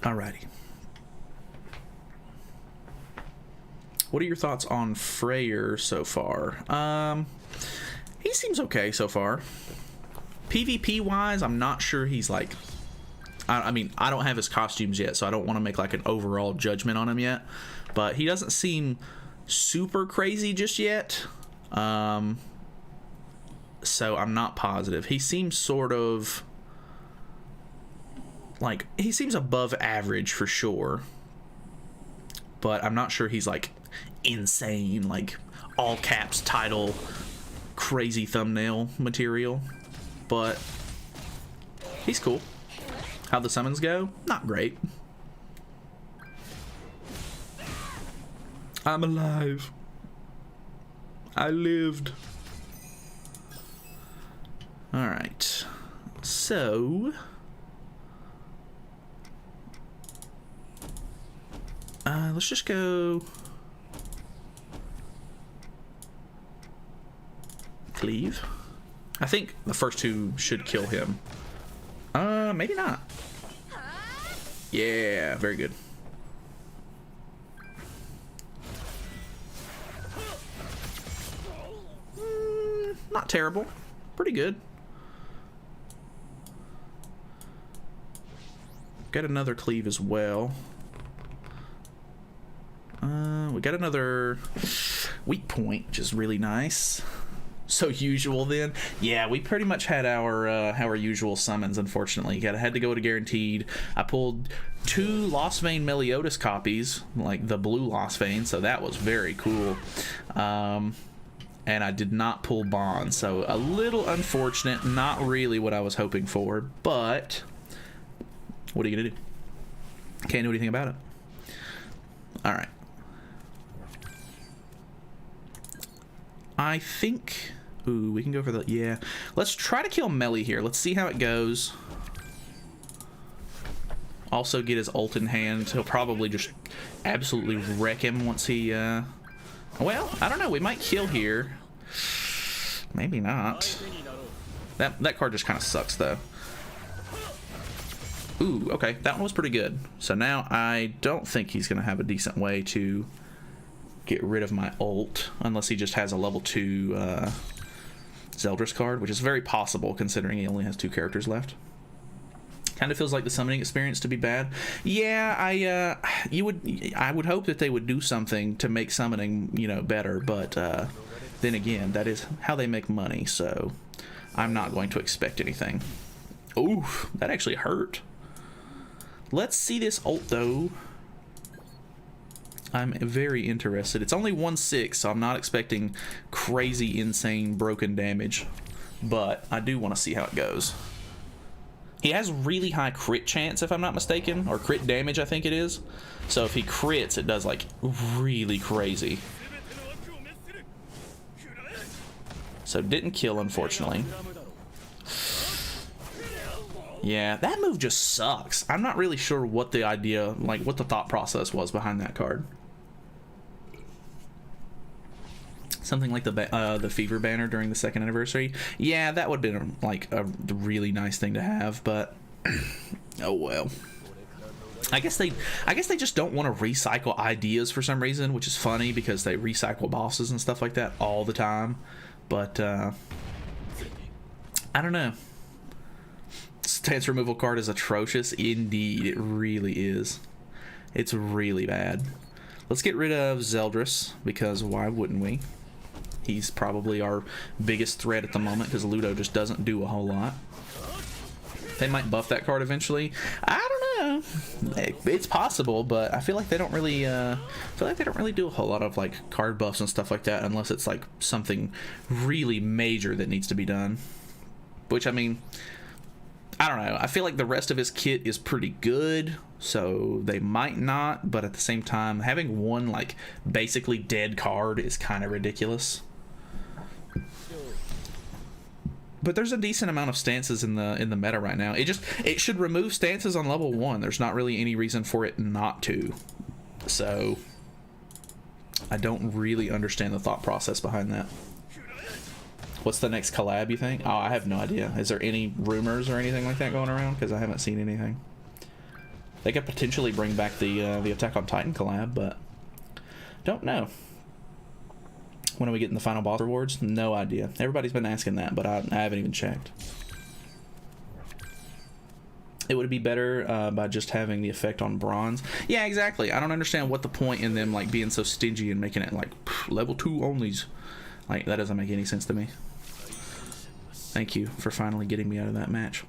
Alrighty. What are your thoughts on Freyr so far? He seems okay so far. PvP wise, I'm not sure he's like, I mean, I don't have his costumes yet, so I don't want to make like an overall judgment on him yet, but he doesn't seem super crazy just yet. So I'm not positive. He seems sort of like, he seems above average for sure, but I'm not sure he's like insane, like all caps title crazy thumbnail material, but he's cool. How the summons go? Not great. I'm alive. I lived. Alright. So let's just go Cleave. I think the first two should kill him. Maybe not. Yeah, very good. Not terrible. Pretty good. Got another cleave as well. We got another weak point, which is really nice. So usual then. Yeah, we pretty much had our usual summons, unfortunately. Had to go to guaranteed. I pulled 2 Lost Vein Meliodas copies, like the blue Lost Vein, so that was very cool. And I did not pull Bond, so a little unfortunate. Not really what I was hoping for, but what are you gonna do? Can't do anything about it. Alright. I think... Ooh, we can go for the... Yeah. Let's try to kill Melly here. Let's see how it goes. Also get his ult in hand. He'll probably just absolutely wreck him once he... Well, I don't know. We might kill here. Maybe not. That card just kind of sucks, though. Ooh, okay. That one was pretty good. So now I don't think he's going to have a decent way to get rid of my ult, unless he just has a level 2 Zeldris card, which is very possible considering he only has 2 characters left. Kind of feels like the summoning experience to be bad. Yeah, I would hope that they would do something to make summoning, you know, better, but then again, that is how they make money, so I'm not going to expect anything. Ooh, that actually hurt. Let's see this ult though. I'm very interested. It's only 1/6, so I'm not expecting crazy, insane, broken damage. But I do want to see how it goes. He has really high crit chance, if I'm not mistaken. Or crit damage, I think it is. So if he crits, it does, like, really crazy. So didn't kill, unfortunately. Yeah, that move just sucks. I'm not really sure what the idea, like, what the thought process was behind that card. Something like the Fever banner during the 2nd anniversary. Yeah, that would have been like a really nice thing to have, but oh well. I guess they just don't want to recycle ideas for some reason, which is funny because they recycle bosses and stuff like that all the time. But I don't know. Stance removal card is atrocious. Indeed, it really is. It's really bad. Let's get rid of Zeldris, because why wouldn't we? He's probably our biggest threat at the moment, because Ludo just doesn't do a whole lot. They might buff that card eventually. I don't know. It's possible, but I feel like they don't really do a whole lot of like card buffs and stuff like that unless it's like something really major that needs to be done. Which, I mean, I don't know. I feel like the rest of his kit is pretty good, so they might not, but at the same time, having one like basically dead card is kind of ridiculous. But there's a decent amount of stances in the meta right now. It should remove stances on level 1. There's not really any reason for it not to. So I don't really understand the thought process behind that. What's the next collab, you think? Oh, I have no idea. Is there any rumors or anything like that going around? Because I haven't seen anything. They could potentially bring back the Attack on Titan collab, but don't know. When are we getting the final boss rewards? No idea. Everybody's been asking that, but I haven't even checked. It would be better by just having the effect on bronze. Yeah, exactly. I don't understand what the point in them like being so stingy and making it like level 2 onlys. Like, that doesn't make any sense to me. Thank you for finally getting me out of that match.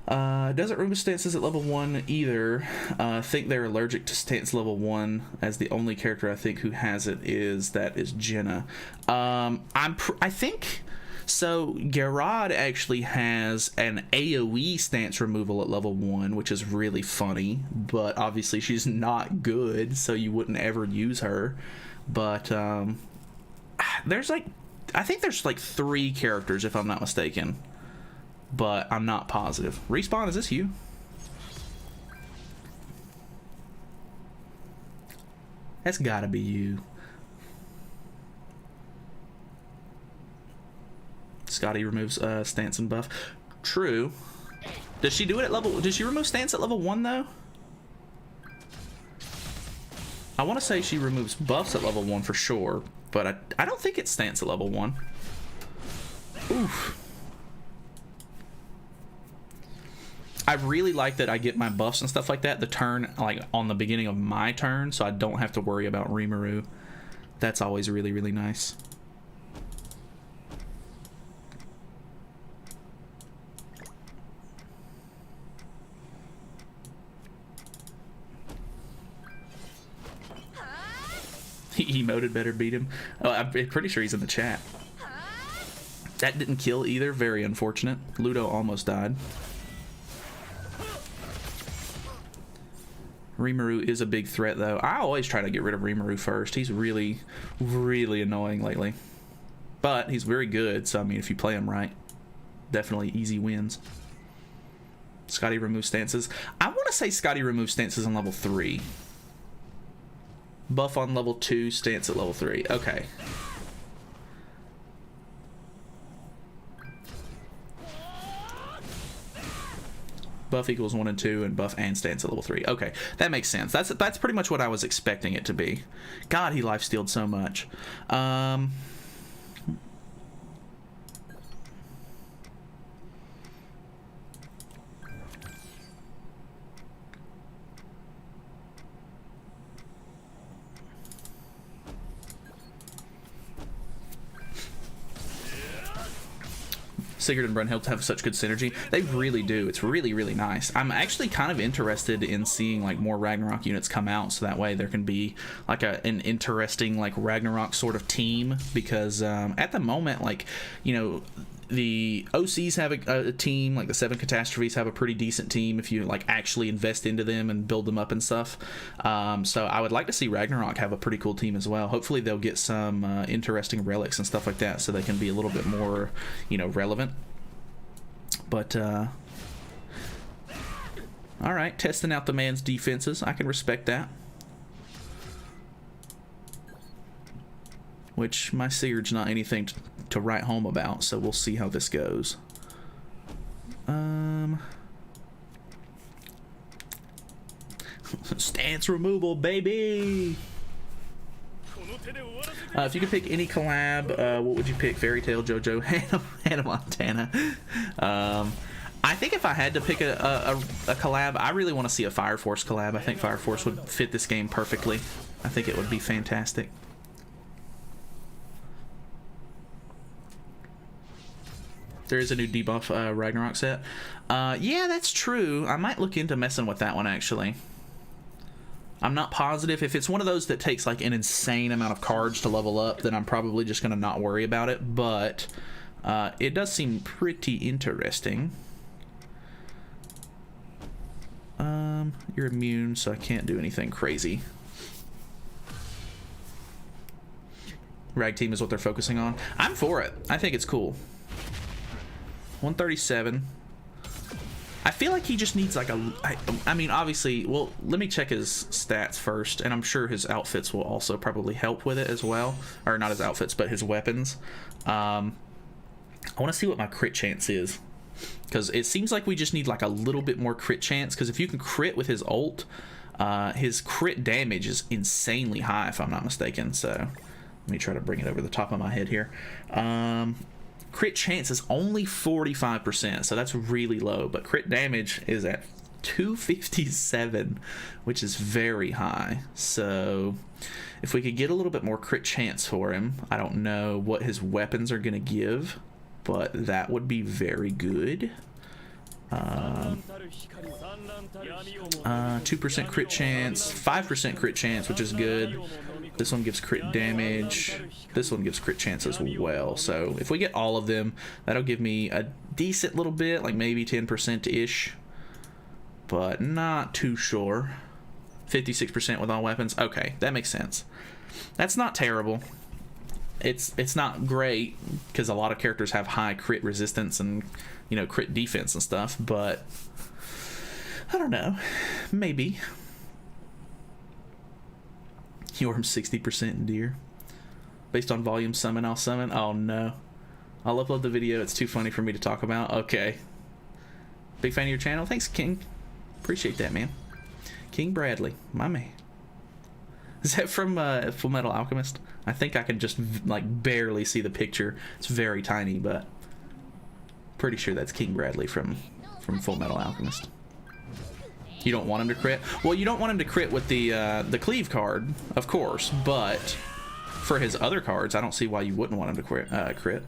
Doesn't remove stances at level 1 either. I think they're allergic to stance level 1, as the only character I think who has it is Jenna. I think so. Gerard actually has an AoE stance removal at level 1, which is really funny, but obviously she's not good, so you wouldn't ever use her. But there's like, I think there's like 3 characters if I'm not mistaken, but I'm not positive. Respawn, is this you? That's gotta be you. Scotty removes stance and buff. True. Does she do it at level? Does she remove stance at level 1 though? I want to say she removes buffs at level 1 for sure, but I don't think it's stance at level 1. Oof. I really like that I get my buffs and stuff like that the turn, like on the beginning of my turn, so I don't have to worry about Rimuru. That's always really, really nice. He emoted better beat him. Oh, I'm pretty sure he's in the chat. That didn't kill either. Very unfortunate. Ludo almost died. Rimuru is a big threat, though. I always try to get rid of Rimuru first. He's really, really annoying lately. But he's very good, so I mean, if you play him right, definitely easy wins. Scotty removes stances. I want to say Scotty removes stances on level 3. Buff on level 2, stance at level 3. Okay. Buff equals 1 and 2, and buff and stance at level 3. Okay, that makes sense. That's pretty much what I was expecting it to be. God, he lifestealed so much. Sigurd and Brunhild have such good synergy. They really do. It's really, really nice. I'm actually kind of interested in seeing like more Ragnarok units come out, so that way there can be like an interesting like Ragnarok sort of team, because at the moment, like, you know, the OCs have a team, like the 7 Catastrophes have a pretty decent team if you like actually invest into them and build them up and stuff. So I would like to see Ragnarok have a pretty cool team as well. Hopefully they'll get some interesting relics and stuff like that, so they can be a little bit more, you know, relevant. But all right, testing out the man's defenses. I can respect that. Which my Sigurd's not anything to write home about, so we'll see how this goes. Stance removal, baby! If you could pick any collab, what would you pick? Fairy Tail, JoJo, Hannah Montana. I think if I had to pick a collab, I really want to see a Fire Force collab. I think Fire Force would fit this game perfectly. I think it would be fantastic. There is a new debuff Ragnarok set. Yeah, that's true. I might look into messing with that one, actually. I'm not positive. If it's one of those that takes like an insane amount of cards to level up, then I'm probably just going to not worry about it. But it does seem pretty interesting. You're immune, so I can't do anything crazy. Rag team is what they're focusing on. I'm for it. I think it's cool. 137. I feel like he just needs like a... I mean, obviously... Well, let me check his stats first, and I'm sure his outfits will also probably help with it as well. Or not his outfits, but his weapons. I want to see what my crit chance is. Because it seems like we just need like a little bit more crit chance. Because if you can crit with his ult, his crit damage is insanely high, if I'm not mistaken. So let me try to bring it over the top of my head here. Crit chance is only 45%, so that's really low. But crit damage is at 257, which is very high. So if we could get a little bit more crit chance for him, I don't know what his weapons are going to give, but that would be very good. 2% crit chance, 5% crit chance, which is good. This one gives crit damage. This one gives crit chance as well. So if we get all of them, that'll give me a decent little bit, like maybe 10%-ish, but not too sure. 56% with all weapons. Okay, that makes sense. That's not terrible. It's not great because a lot of characters have high crit resistance and, you know, crit defense and stuff, but I don't know. Maybe. You're 60% in deer. Based on volume summon, I'll summon. Oh no. I'll upload the video. It's too funny for me to talk about. Okay. Big fan of your channel. Thanks, King. Appreciate that, man. King Bradley. My man. Is that from Full Metal Alchemist? I think I can just like barely see the picture. It's very tiny, but pretty sure that's King Bradley from Full Metal Alchemist. You don't want him to crit? Well, you don't want him to crit with the cleave card, of course, but for his other cards, I don't see why you wouldn't want him to crit.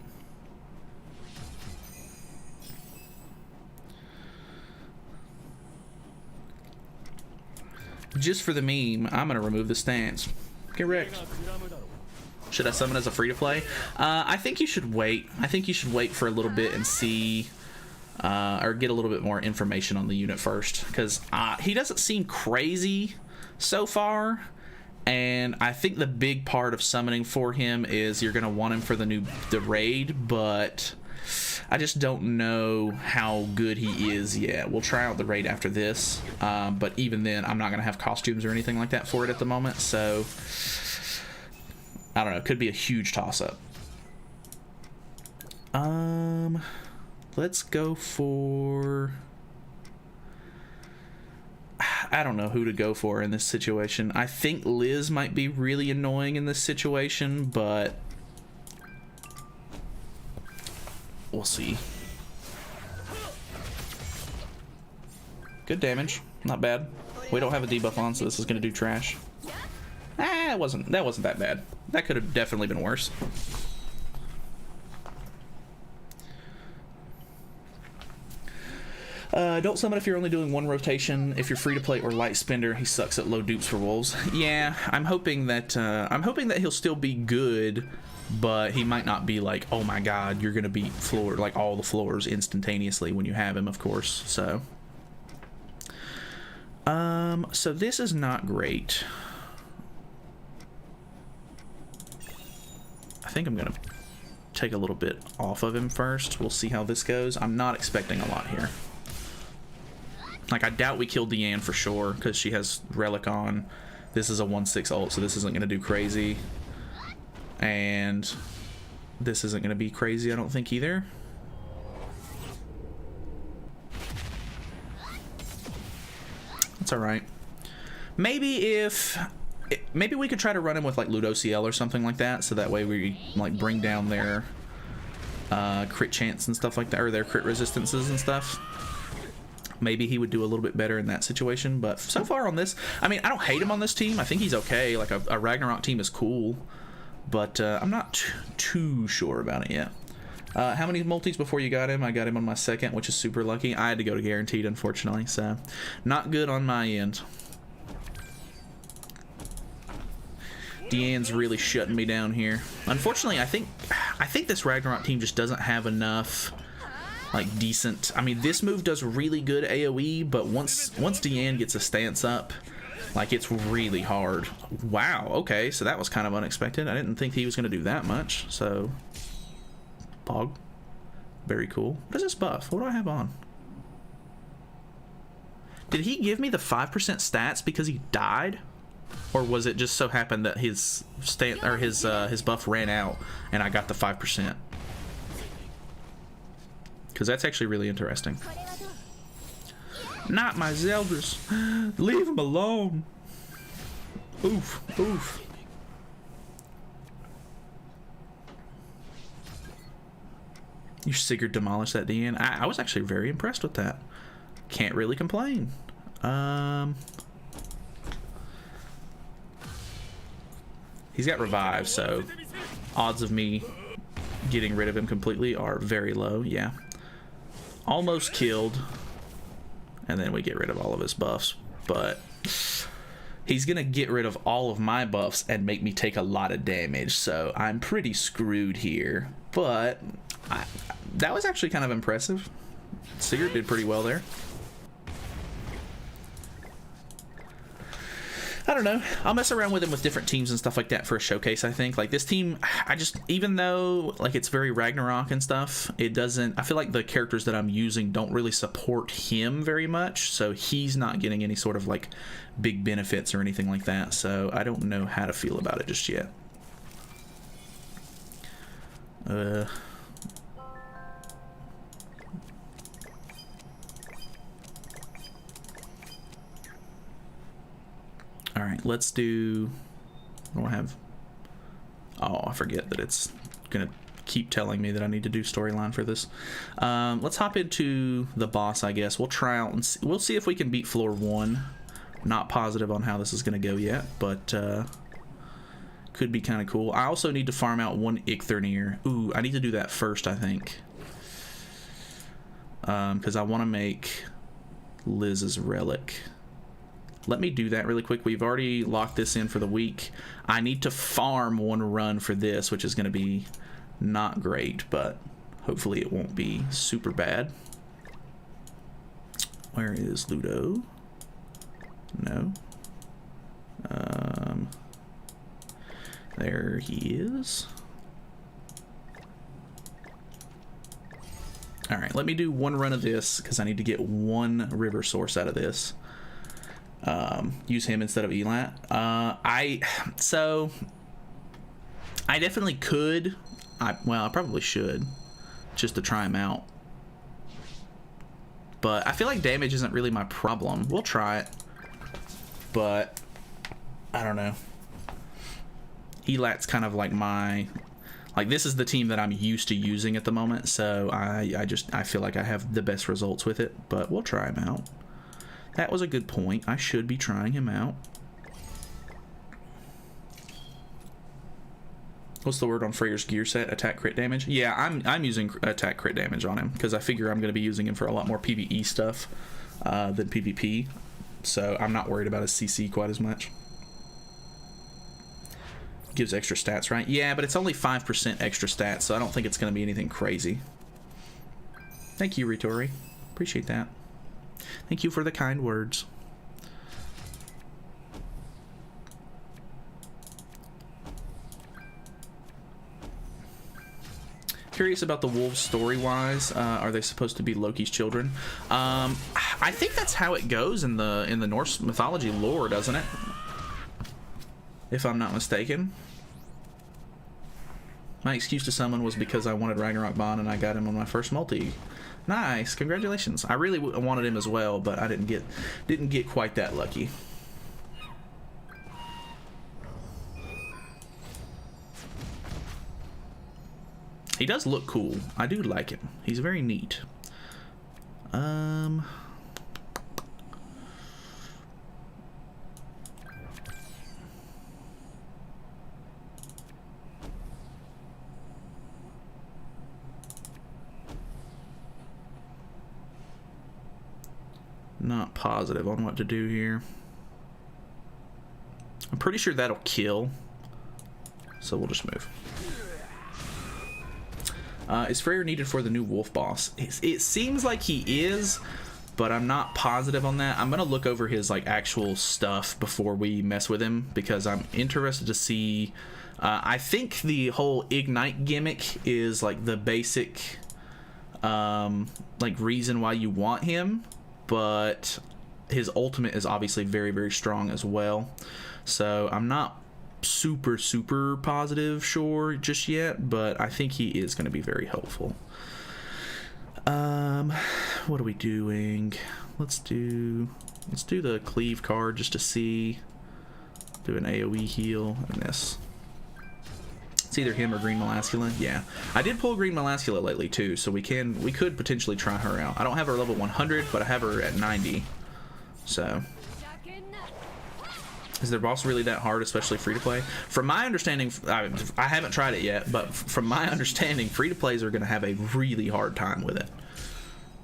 Just for the meme, I'm gonna remove the stance. Get wrecked. Should I summon as a free-to-play? I think you should wait. I think you should wait for a little bit and see, or get a little bit more information on the unit first, because he doesn't seem crazy so far, and I think the big part of summoning for him is you're gonna want him for the raid, but I just don't know how good he is yet. We'll try out the raid after this, but even then, I'm not gonna have costumes or anything like that for it at the moment, so I don't know. It could be a huge toss-up. Let's go for... I don't know who to go for in this situation. I think Liz might be really annoying in this situation, but we'll see. Good damage. Not bad. We don't have a debuff on, so this is going to do trash. That wasn't that bad. That could have definitely been worse. Don't summon if you're only doing one rotation. If you're free to play or light spender, he sucks at low dupes for wolves. Yeah, I'm hoping that he'll still be good, but he might not be like, oh my god, you're gonna beat floor like all the floors instantaneously when you have him, of course. So so this is not great. I think I'm gonna take a little bit off of him first. We'll see how this goes. I'm not expecting a lot here. Like, I doubt we killed Deanne for sure, because she has Relic on. This is a 1/6 ult, so this isn't going to do crazy. And this isn't going to be crazy, I don't think, either. That's alright. Maybe we could try to run him with, like, Ludociel or something like that, so that way we, like, bring down their crit chance and stuff like that, or their crit resistances and stuff. Maybe he would do a little bit better in that situation, but so far on this, I mean, I don't hate him on this team. I think he's okay. Like, a Ragnarok team is cool, but I'm not too sure about it yet. How many multis before you got him? I got him on my second, which is super lucky. I had to go to guaranteed, unfortunately, so not good on my end. Deanne's really shutting me down here. Unfortunately, I think this Ragnarok team just doesn't have enough, like, decent. I mean, this move does really good AoE, but once Deanne gets a stance up, like, it's really hard. Wow. Okay, so that was kind of unexpected. I didn't think he was going to do that much. So, Pog, very cool. What is this buff? What do I have on? Did he give me the 5% stats because he died? Or was it just so happened that his buff ran out and I got the 5%? Because that's actually really interesting. Not my Zeldas. Leave him alone. Oof, oof. You Sigurd demolished that DN. I was actually very impressed with that. Can't really complain. He's got revive, so odds of me getting rid of him completely are very low. Yeah. Almost killed. And then we get rid of all of his buffs. But he's going to get rid of all of my buffs and make me take a lot of damage. So I'm pretty screwed here. But that was actually kind of impressive. Sigurd did pretty well there. I don't know. I'll mess around with him with different teams and stuff like that for a showcase, I think. Like, this team, even though, like, it's very Ragnarok and stuff, it doesn't... I feel like the characters that I'm using don't really support him very much, so he's not getting any sort of, like, big benefits or anything like that, so I don't know how to feel about it just yet. Alright, let's do... I don't have... Oh, I forget that it's gonna keep telling me that I need to do storyline for this. Let's hop into the boss, I guess. We'll try out and see. We'll see if we can beat floor 1. Not positive on how this is gonna go yet, but could be kind of cool. I also need to farm out one Ichthyrnir. Ooh, I need to do that first, I think. Because I want to make Liz's relic. Let me do that really quick. We've already locked this in for the week. I need to farm one run for this, which is going to be not great, but hopefully it won't be super bad. Where is Ludo? No. There he is. Alright, let me do one run of this, because I need to get one river source out of this. Use him instead of Elat. So I definitely could. Well, I probably should, just to try him out. But I feel like damage isn't really my problem. We'll try it, but I don't know. Elat's kind of like this is the team that I'm used to using at the moment, so I feel like I have the best results with it. But we'll try him out. That was a good point. I should be trying him out. What's the word on Freyr's gear set? Attack crit damage? Yeah, I'm using attack crit damage on him because I figure I'm going to be using him for a lot more PvE stuff than PvP. So I'm not worried about his CC quite as much. Gives extra stats, right? Yeah, but it's only 5% extra stats, so I don't think it's going to be anything crazy. Thank you, Ritori. Appreciate that. Thank you for the kind words. Curious about the wolves story-wise. Are they supposed to be Loki's children? I think that's how it goes in the Norse mythology lore, doesn't it? If I'm not mistaken. My excuse to summon was because I wanted Ragnarok Bond and I got him on my first multi. Nice, congratulations. I really wanted him as well, but I didn't get quite that lucky. He does look cool. I do like him. He's very neat. not positive on what to do here. I'm pretty sure that'll kill, so we'll just move. Is Freyr needed for the new wolf boss? It seems like he is, but I'm not positive on that. I'm gonna look over his like actual stuff before we mess with him, because I'm interested to see. I think the whole ignite gimmick is like the basic like reason why you want him, but his ultimate is obviously very, very strong as well. So I'm not super positive sure just yet, but I think he is going to be very helpful. What are we doing? Let's do the cleave card just to see. Do an AoE heal and this. It's either him or Green Melascula. Yeah, I did pull Green Melascula lately too, so we could potentially try her out. I don't have her level 100, but I have her at 90. So, is their boss really that hard, especially free to play? From my understanding, I haven't tried it yet, but from my understanding, free to plays are going to have a really hard time with it.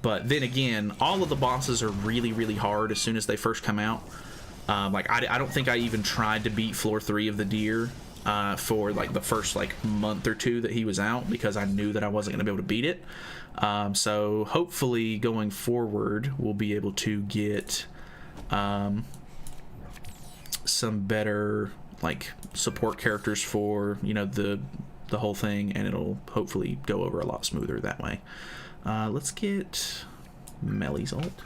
But then again, all of the bosses are really hard as soon as they first come out. Like I don't think I even tried to beat floor 3 of the deer for like the first like month or two that he was out, because I knew that I wasn't going to be able to beat it. So hopefully going forward we'll be able to get some better like support characters for, you know, the whole thing, and it'll hopefully go over a lot smoother that way. Let's get Meli's ult.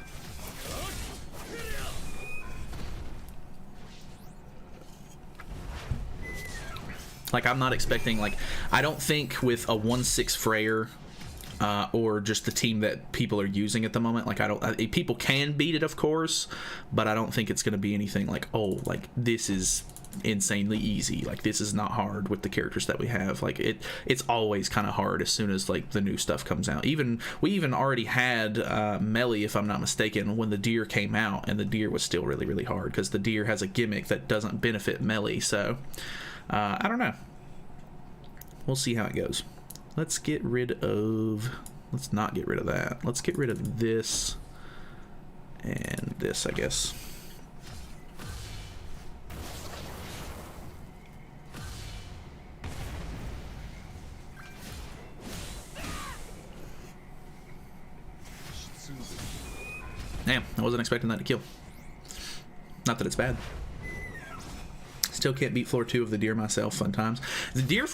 Like, I'm not expecting, like, I don't think with a 1/6 Freyr, or just the team that people are using at the moment, like, people can beat it, of course, but I don't think it's going to be anything like, oh, like, this is insanely easy. Like, this is not hard with the characters that we have. Like, it's always kind of hard as soon as, like, the new stuff comes out. We even already had Melee, if I'm not mistaken, when the deer came out, and the deer was still really hard, because the deer has a gimmick that doesn't benefit Melee, so... I don't know. We'll see how it goes. Let's not get rid of that. Let's get rid of this and this, I guess. Damn, I wasn't expecting that to kill. Not that it's bad. Still can't beat floor 2 of the deer myself. Fun times. The deer,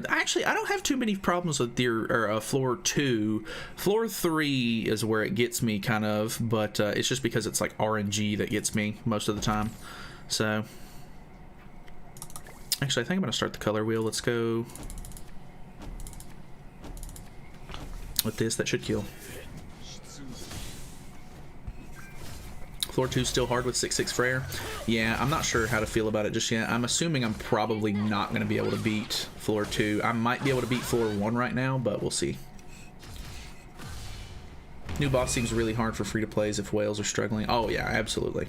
actually, I don't have too many problems with deer or floor 2. Floor 3 is where it gets me kind of, but it's just because it's like RNG that gets me most of the time. So, actually, I think I'm gonna start the color wheel. Let's go with this. That should kill. Floor 2 still hard with 6/6 Freyr. Yeah, I'm not sure how to feel about it just yet. I'm assuming I'm probably not going to be able to beat floor 2. I might be able to beat floor 1 right now, but we'll see. New boss seems really hard for free-to-plays if whales are struggling. Oh yeah, absolutely.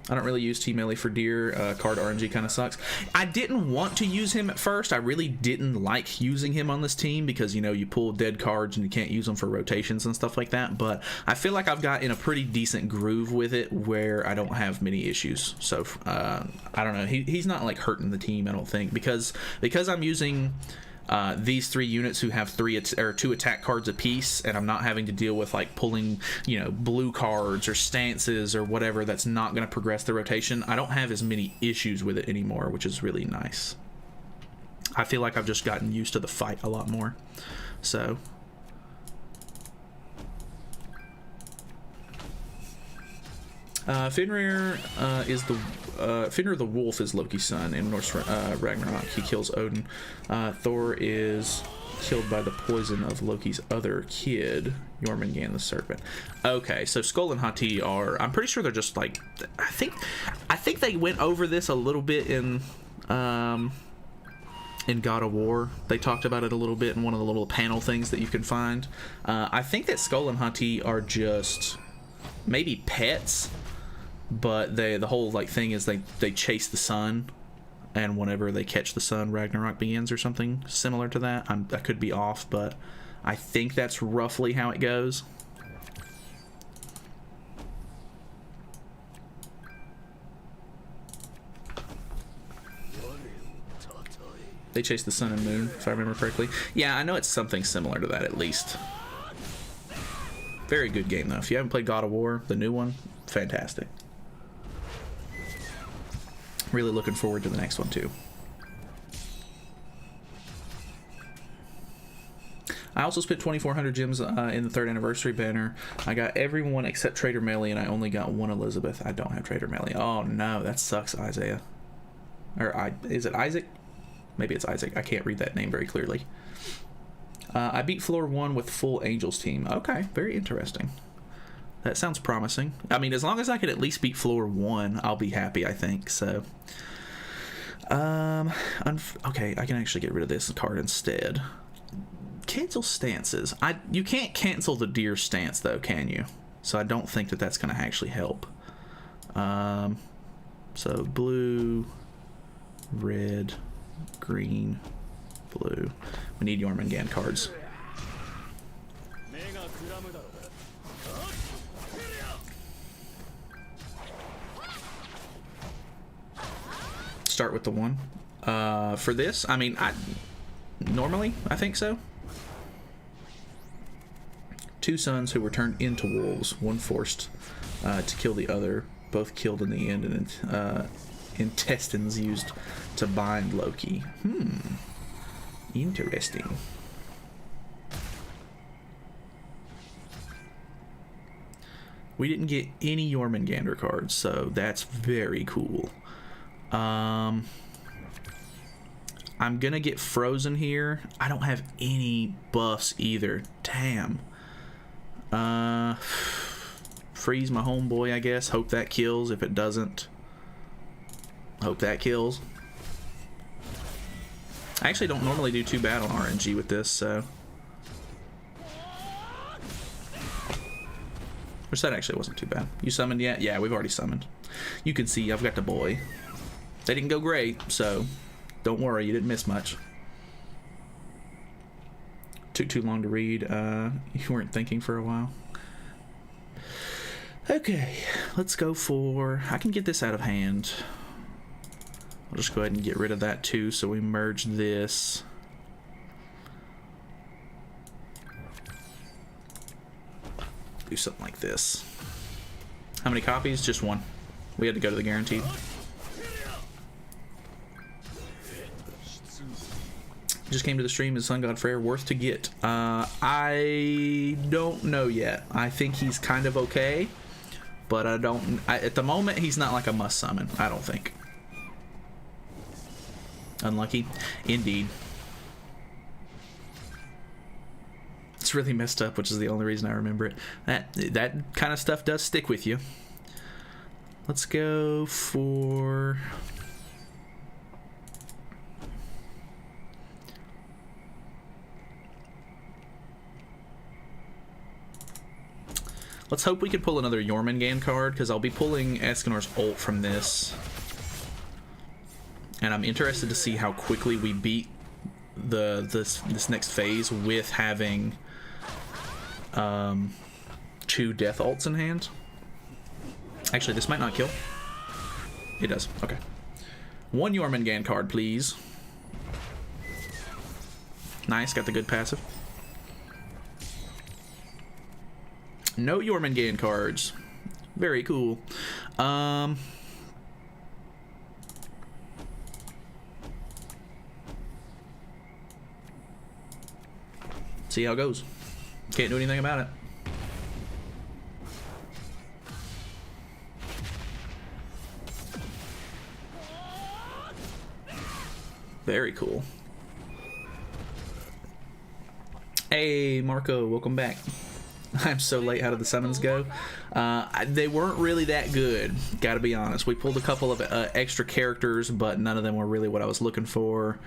I don't really use T-Melee for deer. Card RNG kind of sucks. I didn't want to use him at first. I really didn't like using him on this team because, you know, you pull dead cards and you can't use them for rotations and stuff like that. But I feel like I've got in a pretty decent groove with it where I don't have many issues. So, I don't know. He's not, like, hurting the team, I don't think. Because I'm using... these 3 units who have 2 attack cards apiece, and I'm not having to deal with like pulling, you know, blue cards or stances or whatever that's not going to progress the rotation. I don't have as many issues with it anymore, which is really nice. I feel like I've just gotten used to the fight a lot more. So Fenrir is Fenrir the Wolf is Loki's son in Norse Ragnarok. He kills Odin. Thor is killed by the poison of Loki's other kid, Jormungand the Serpent. Okay, so Skull and Hati are... I'm pretty sure they're just like... I think they went over this a little bit in God of War. They talked about it a little bit in one of the little panel things that you can find. I think that Skull and Hati are just maybe pets, but the whole like thing is they chase the sun, and whenever they catch the sun, Ragnarok begins, or something similar to that. I could be off, but I think that's roughly how it goes. They chase the sun and moon, if I remember correctly. Yeah, I know it's something similar to that at least. Very good game though. If you haven't played God of War, the new one, fantastic. Really looking forward to the next one too. I also spent 2,400 gems in the 3rd anniversary banner. I got everyone except Trader Melly, and I only got one Elizabeth. I don't have Trader Melly. Oh no, that sucks, Isaiah. Or is it Isaac? Maybe it's Isaac. I can't read that name very clearly. I beat floor 1 with full Angels team. Okay, very interesting. That sounds promising. I mean, as long as I could at least beat floor 1, I'll be happy, I think. So, okay, I can actually get rid of this card instead. Cancel stances. You can't cancel the deer stance though, can you? So I don't think that that's going to actually help. So blue, red, green, blue. We need Jormungand cards. Start with the 1. For this, I mean, normally I think so. 2 sons who were turned into wolves, one forced to kill the other, both killed in the end, and intestines used to bind Loki. Interesting. We didn't get any Jormungandr cards, so that's very cool. I'm gonna get frozen here. I don't have any buffs either. Damn. Freeze my homeboy, I guess. Hope that kills. If it doesn't, hope that kills. I actually don't normally do too bad on RNG with this, so. Which that actually wasn't too bad. You summoned yet? Yeah, we've already summoned. You can see I've got the boy. They didn't go great, so don't worry, you didn't miss much. Took too long to read. You weren't thinking for a while. Okay, let's go for... I can get this out of hand. I'll just go ahead and get rid of that too, so we merge this. Do something like this. How many copies? Just 1. We had to go to the guaranteed. Just came to the stream. Is Sun God Freyr worth to get? I don't know yet. I think he's kind of okay, but at the moment, he's not like a must summon. I don't think. Unlucky, indeed. It's really messed up, which is the only reason I remember it. That kind of stuff does stick with you. Let's go for... Let's hope we can pull another Jormungand card, because I'll be pulling Escanor's ult from this. And I'm interested to see how quickly we beat this next phase with having 2 death ults in hand. Actually, this might not kill. It does. Okay. 1 Jormungand card, please. Nice, got the good passive. No Jormungand cards. Very cool. See how it goes. Can't do anything about it. Very cool. Hey, Marco, welcome back. I'm so late. How did the summons go? They weren't really that good, gotta be honest. We pulled a couple of extra characters, but none of them were really what I was looking for.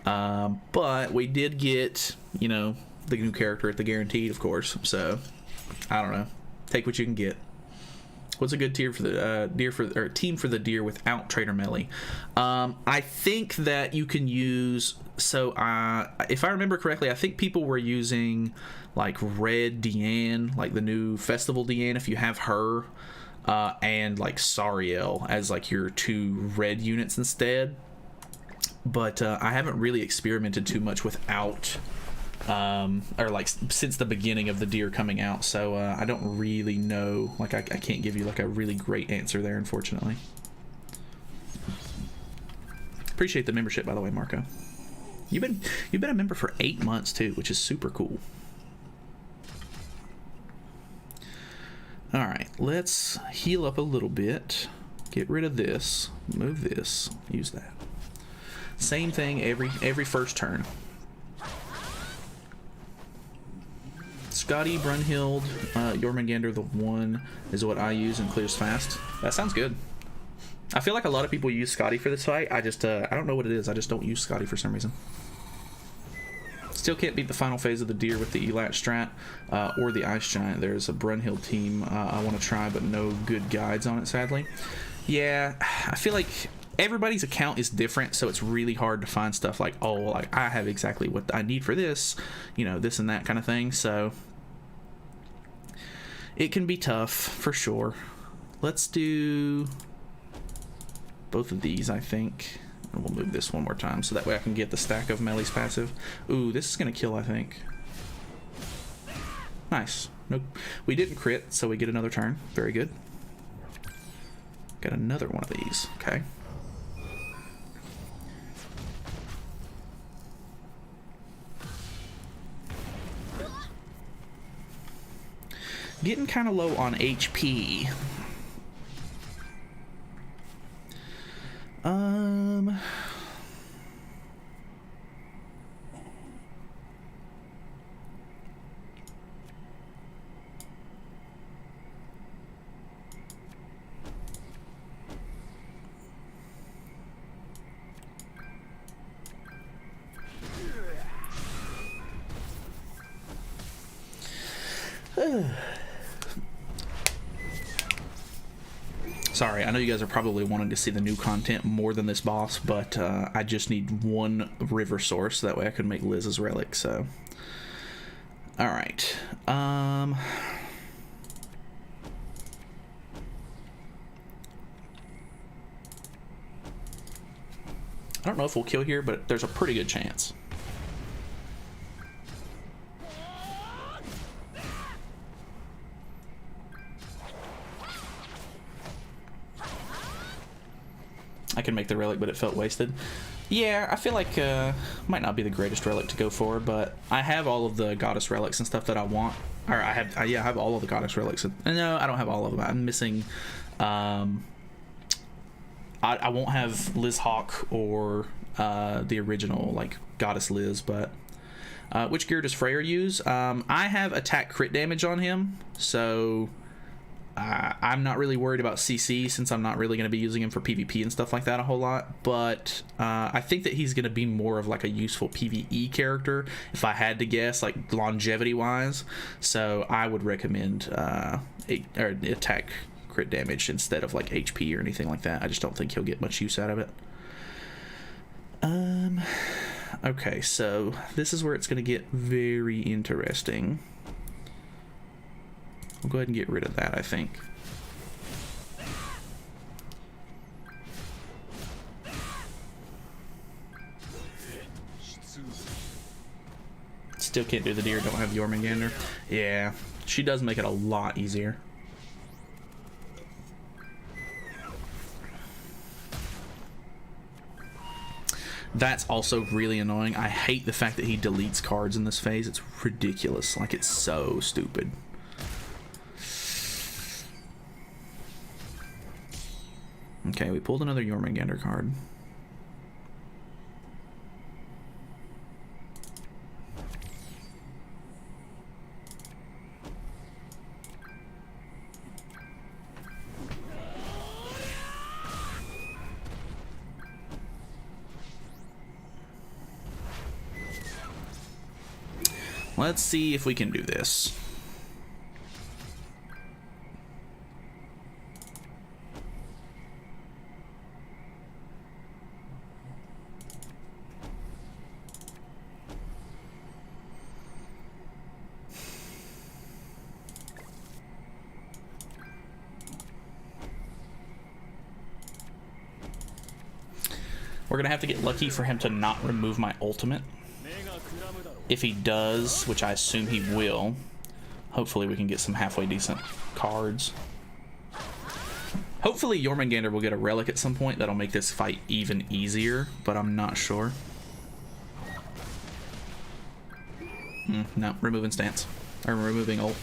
But we did get, you know, the new character at the guaranteed, of course. So, I don't know. Take what you can get. What's a good tier for the team for the deer without Trader Melly? I think that you can use. So, if I remember correctly, I think people were using like Red Deanne, like the new Festival Deanne. If you have her, and like Sariel as like your 2 red units instead. but I haven't really experimented too much without, or like since the beginning of the deer coming out. So I don't really know. Like I can't give you like a really great answer there, unfortunately. Appreciate the membership, by the way, Marco. You've been a member for 8 months too, which is super cool. All right, let's heal up a little bit. Get rid of this. Move this. Use that. Same thing every first turn. Scotty, Brunhild, Jormungandr, the 1 is what I use and clears fast. That sounds good. I feel like a lot of people use Scotty for this fight. I just, I don't know what it is. I just don't use Scotty for some reason. Still can't beat the final phase of the deer with the Elat strat or the Ice Giant. There's a Brunhild team I want to try, but no good guides on it, sadly. Yeah, I feel like everybody's account is different, so it's really hard to find stuff like, oh, like I have exactly what I need for this, you know, this and that kind of thing. So it can be tough for sure. Let's do both of these, I think. And we'll move this one more time so that way I can get the stack of Melee's passive. Ooh, this is gonna kill, I think. Nice. Nope. We didn't crit, so we get another turn. Very good. Got another one of these. Okay. Getting kind of low on HP. Sorry, I know you guys are probably wanting to see the new content more than this boss, but I just need one river source, so that way I can make Liz's relic, so. Alright. I don't know if we'll kill here, but there's a pretty good chance. I can make the relic, but it felt wasted. Yeah, I feel like might not be the greatest relic to go for, but I have all of the goddess relics and stuff that I want. Or I have all of the goddess relics. No, I don't have all of them. I'm missing. I won't have Liz Hawk or the original like goddess Liz, but which gear does Freyr use? I have attack crit damage on him, so. I'm not really worried about CC since I'm not really going to be using him for PvP and stuff like that a whole lot, but I think that he's going to be more of like a useful PvE character if I had to guess, like longevity wise, so I would recommend attack crit damage instead of like HP or anything like that. I just don't think he'll get much use out of it. Okay, so this is where it's going to get very interesting. We'll go ahead and get rid of that, I think. Still can't do the deer, don't have Jormungandr. Yeah, she does make it a lot easier. That's also really annoying. I hate the fact that he deletes cards in this phase. It's ridiculous. Like, it's so stupid. Okay, we pulled another Jormungandr card. Let's see if we can do this. We're gonna have to get lucky for him to not remove my ultimate. If he does, which I assume he will, hopefully we can get some halfway decent cards. Hopefully Jormungandr will get a relic at some point that'll make this fight even easier, but I'm not sure. No, removing stance. Or removing ult.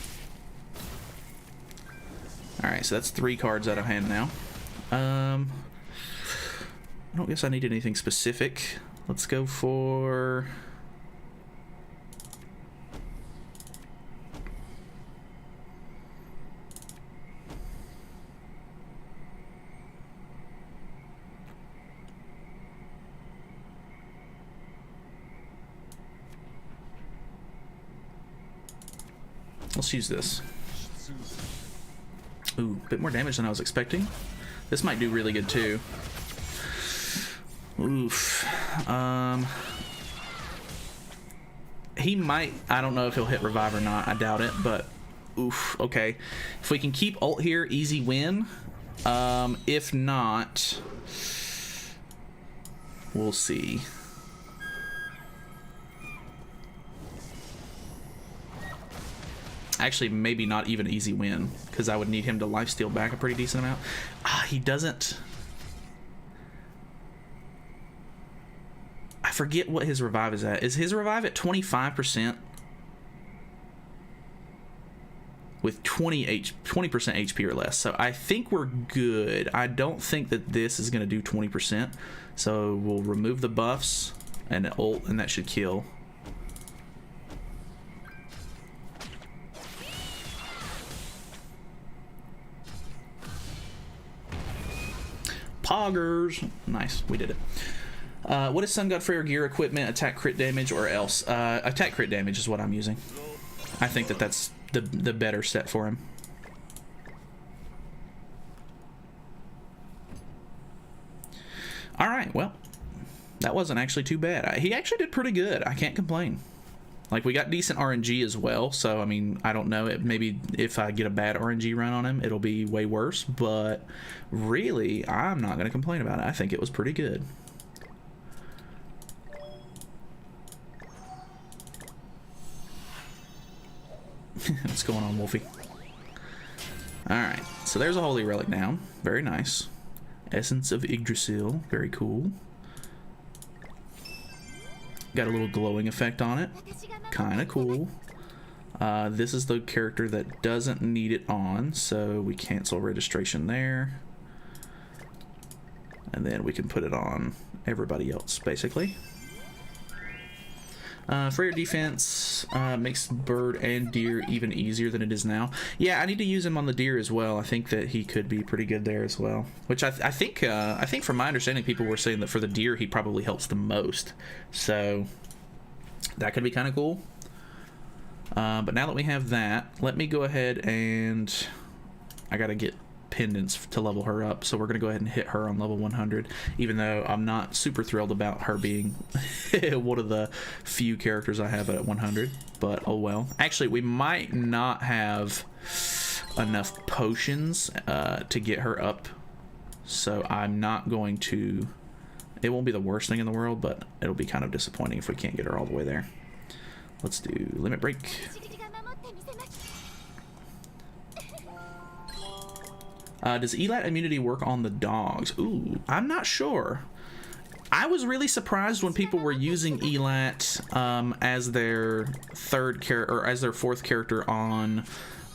Alright, so that's 3 cards out of hand now. I don't guess I need anything specific. Let's go for... Let's use this. Ooh, a bit more damage than I was expecting. This might do really good too. Oof. He might, I don't know if he'll hit revive or not. I doubt it, but oof, okay. If we can keep ult here, easy win. If not, we'll see. Actually, maybe not even easy win, because I would need him to lifesteal back a pretty decent amount. He doesn't... I forget what his revive is at. Is his revive at 25%? With 20% HP or less. So I think we're good. I don't think that this is going to do 20%. So we'll remove the buffs and ult, and that should kill. Poggers. Nice, we did it. What is Sun God Freyr gear equipment? Attack crit damage or else? Attack crit damage is what I'm using. I think that that's the better set for him. Alright, well, that wasn't actually too bad. He actually did pretty good. I can't complain. Like, we got decent RNG as well, so, I mean, I don't know. Maybe if I get a bad RNG run on him, it'll be way worse. But, really, I'm not going to complain about it. I think it was pretty good. What's going on, Wolfie? Alright, so there's a Holy Relic now. Very nice. Essence of Yggdrasil. Very cool. Got a little glowing effect on it. Kind of cool. This is the character that doesn't need it on, so we cancel registration there. And then we can put it on everybody else, basically. Freyr defense makes bird and deer even easier than it is now. Yeah, I need to use him on the deer as well. I think that he could be pretty good there as well. Which I think from my understanding, people were saying that for the deer, he probably helps the most. So that could be kind of cool. But now that we have that, let me go ahead and I gotta get pendants to level her up, so we're gonna go ahead and hit her on level 100, even though I'm not super thrilled about her being one of the few characters I have at 100, but oh well. Actually, we might not have enough potions to get her up, so I'm not going to... It won't be the worst thing in the world, but it'll be kind of disappointing if we can't get her all the way there. Let's do limit break. Does Elat immunity work on the dogs? Ooh, I'm not sure. I was really surprised when people were using Elat as their fourth character on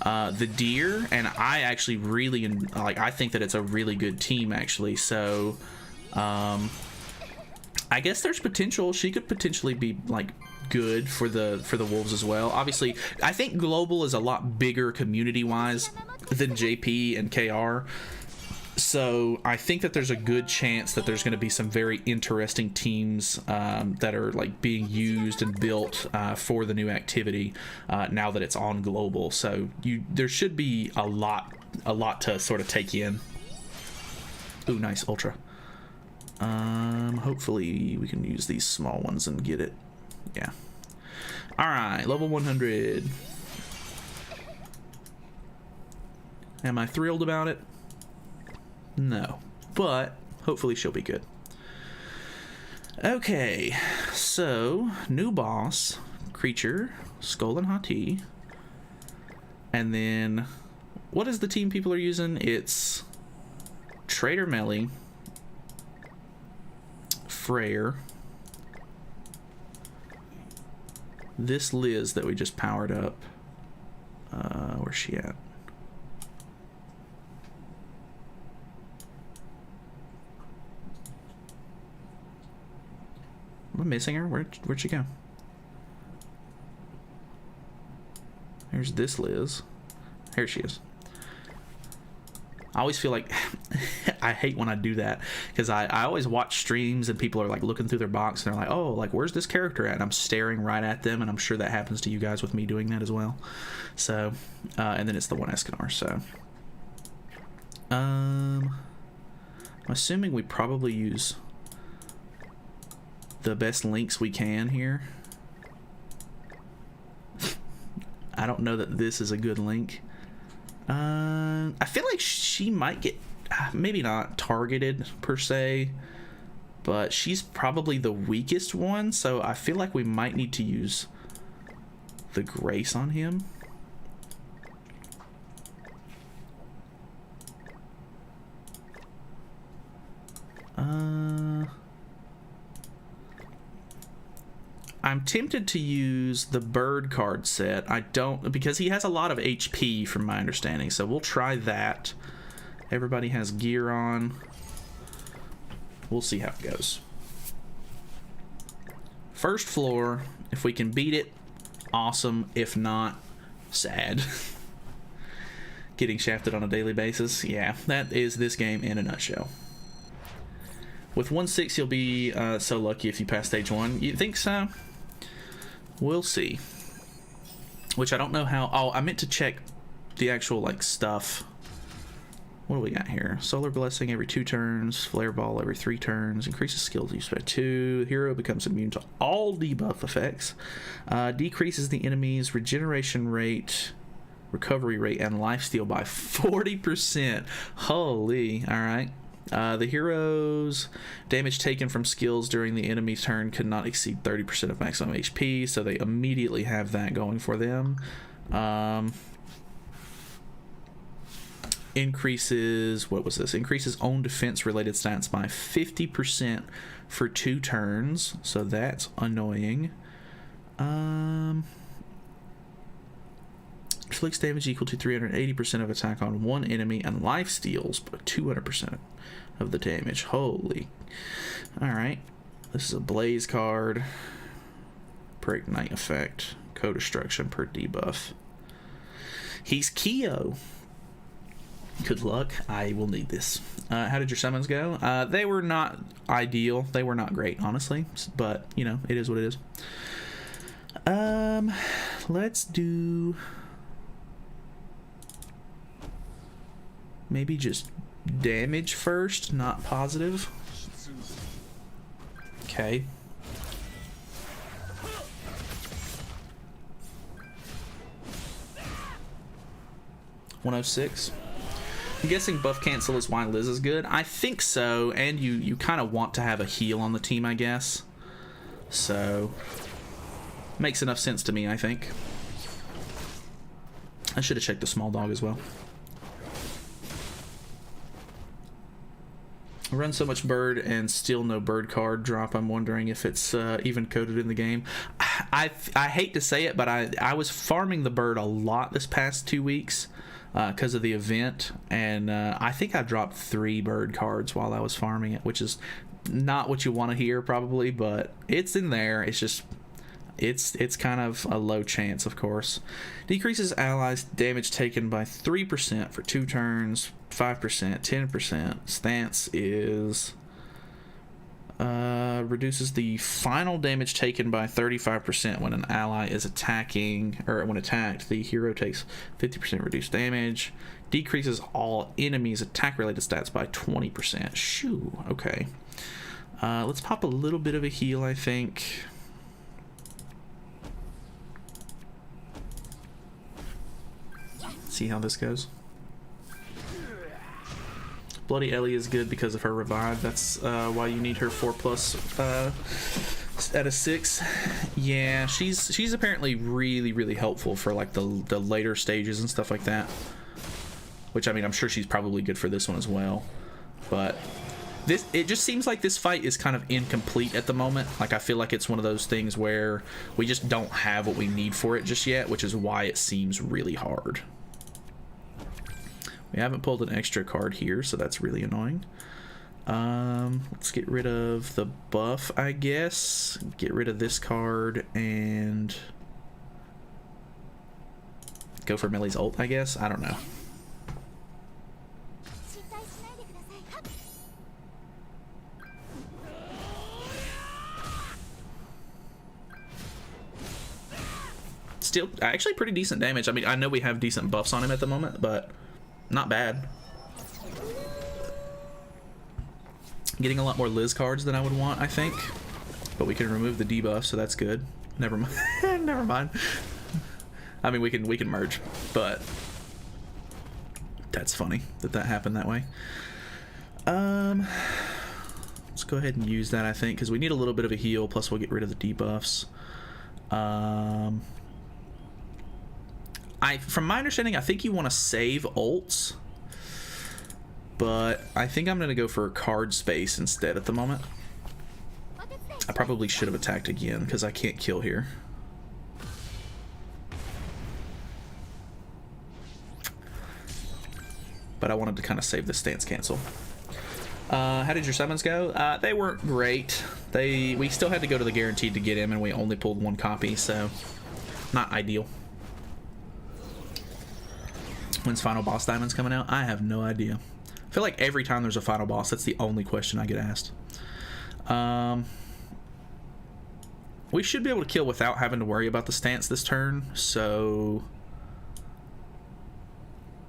the deer, and I actually really I think that it's a really good team actually. So I guess there's potential. She could potentially be like good for the wolves as well. Obviously, I think global is a lot bigger community wise than JP and KR, so I think that there's a good chance that there's going to be some very interesting teams that are like being used and built for the new activity now that it's on global. So there should be a lot to sort of take in. Ooh, nice ultra. Hopefully we can use these small ones and get it. Yeah. Alright, level 100. Am I thrilled about it? No. But hopefully she'll be good. Okay, so new boss, creature, Skull and Hati. And then, what is the team people are using? It's Trader Melly, Freyr, this Liz that we just powered up. Where's she at? Am I missing her? Where'd she go? Here's this Liz. Here she is. I always feel like I hate when I do that, because I always watch streams and people are like looking through their box and they're like, oh, like where's this character at? And I'm staring right at them, and I'm sure that happens to you guys with me doing that as well. So, and then it's the one Escanor. So, I'm assuming we probably use the best links we can here. I don't know that this is a good link. I feel like she might get, maybe not targeted per se, but she's probably the weakest one, so I feel like we might need to use the Grace on him. I'm tempted to use the bird card set. I don't, because he has a lot of HP from my understanding, so we'll try that. Everybody has gear on. We'll see how it goes. First floor, if we can beat it, awesome. If not, sad. Getting shafted on a daily basis. Yeah, that is this game in a nutshell. With 1/6, you'll be so lucky if you pass stage 1. You think so? We'll see. Which I don't know how. Oh, I meant to check the actual like stuff. What do we got here? Solar Blessing every 2 turns. Flare Ball every 3 turns. Increases skills use by 2. Hero becomes immune to all debuff effects. Decreases the enemy's regeneration rate, recovery rate, and lifesteal by 40%. Holy. Alright. The hero's damage taken from skills during the enemy's turn could not exceed 30% of maximum HP, so they immediately have that going for them. Increases, what was this? Increases own defense related stats by 50% for 2 turns, so that's annoying. Inflicts damage equal to 380% of attack on one enemy and life steals by 200% of the damage. Holy. Alright. This is a blaze card. Per ignite effect. Co-destruction per debuff. He's Keo. Good luck. I will need this. How did your summons go? They were not ideal. They were not great, honestly. But, you know, it is what it is. Let's do... maybe just damage first, not positive. Okay. $106. I'm guessing buff cancel is why Liz is good. I think so, and you kind of want to have a heal on the team, I guess. So, makes enough sense to me, I think. I should have checked the small dog as well. I run so much bird and still no bird card drop. I'm wondering if it's even coded in the game. I hate to say it, but I was farming the bird a lot this past 2 weeks because of the event, and I think I dropped 3 bird cards while I was farming it, which is not what you want to hear probably, but it's in there. It's just it's kind of a low chance, of course. Decreases allies damage taken by 3% for 2 turns, 5%, 10%. Stance is reduces the final damage taken by 35% when an ally is attacking, or when attacked. The hero takes 50% reduced damage. Decreases all enemies attack related stats by 20%. Shoo, okay. Let's pop a little bit of a heal, I think. See how this goes. Bloody Ellie is good because of her revive. That's why you need her 4+ at a 6. Yeah, she's apparently really helpful for like the later stages and stuff like that. Which, I mean, I'm sure she's probably good for this one as well. But it just seems like this fight is kind of incomplete at the moment. Like, I feel like it's one of those things where we just don't have what we need for it just yet, which is why it seems really hard. We haven't pulled an extra card here, so that's really annoying. Let's get rid of the buff, I guess. Get rid of this card and go for Millie's ult, I guess. I don't know. Still, actually pretty decent damage. I mean, I know we have decent buffs on him at the moment, but not bad. Getting a lot more Liz cards than I would want, I think. But we can remove the debuff, so that's good. Never mind. Never mind. I mean, we can merge, but that's funny that happened that way. Let's go ahead and use that, I think, because we need a little bit of a heal, plus we'll get rid of the debuffs. From my understanding, I think you want to save ults, but I think I'm going to go for card space instead at the moment. I probably should have attacked again because I can't kill here. But I wanted to kind of save the stance cancel. How did your summons go? They weren't great. We still had to go to the guaranteed to get him, and we only pulled 1 copy, so not ideal. When's final boss diamonds coming out? I have no idea. I feel like every time there's a final boss, that's the only question I get asked. We should be able to kill without having to worry about the stance this turn, so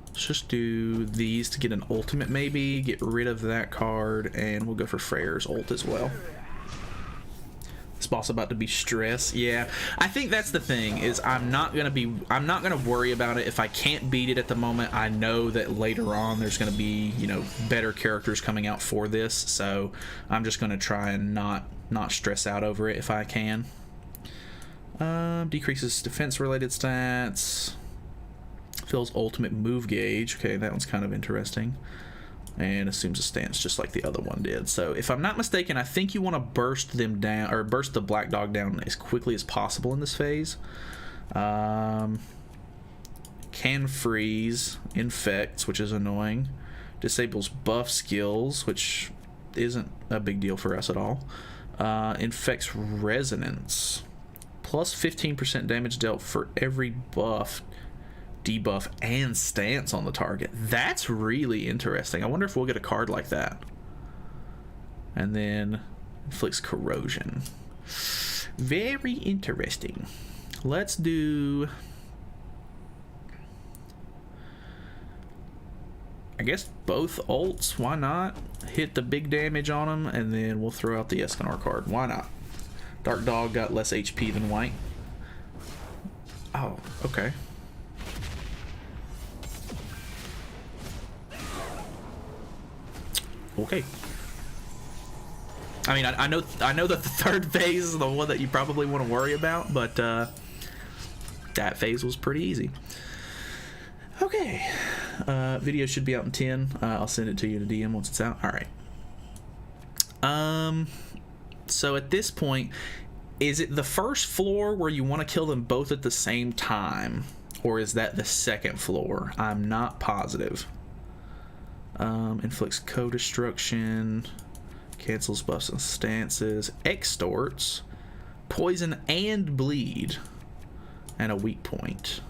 let's just do these to get an ultimate maybe, get rid of that card, and we'll go for Freyr's ult as well. This boss about to be stressed. Yeah, I think that's the thing, is I'm not gonna worry about it if I can't beat it at the moment. I know that later on there's gonna be, you know, better characters coming out for this, so I'm just gonna try and not stress out over it if I can. Decreases defense related stats, fills ultimate move gauge. Okay, that one's kind of interesting. And assumes a stance just like the other one did. So if I'm not mistaken, I think you want to burst them down, or burst the black dog down as quickly as possible in this phase. Can freeze, infects, which is annoying. Disables buff skills, which isn't a big deal for us at all. Infects resonance. Plus 15% damage dealt for every buff, debuff, and stance on the target. That's really interesting. I wonder if we'll get a card like that. And then inflicts corrosion. Very interesting. Let's do, I guess, both ults. Why not? Hit the big damage on them, and then we'll throw out the Escanor card. Why not? Dark Dog got less HP than White. Oh, okay. Okay. I mean, I know that the third phase is the one that you probably want to worry about, but that phase was pretty easy. Okay. Video should be out in 10. I'll send it to you in a DM once it's out. All right. So at this point, is it the first floor where you want to kill them both at the same time, or is that the second floor? I'm not positive. Inflicts co-destruction, cancels buffs and stances, extorts, poison and bleed, and a weak point.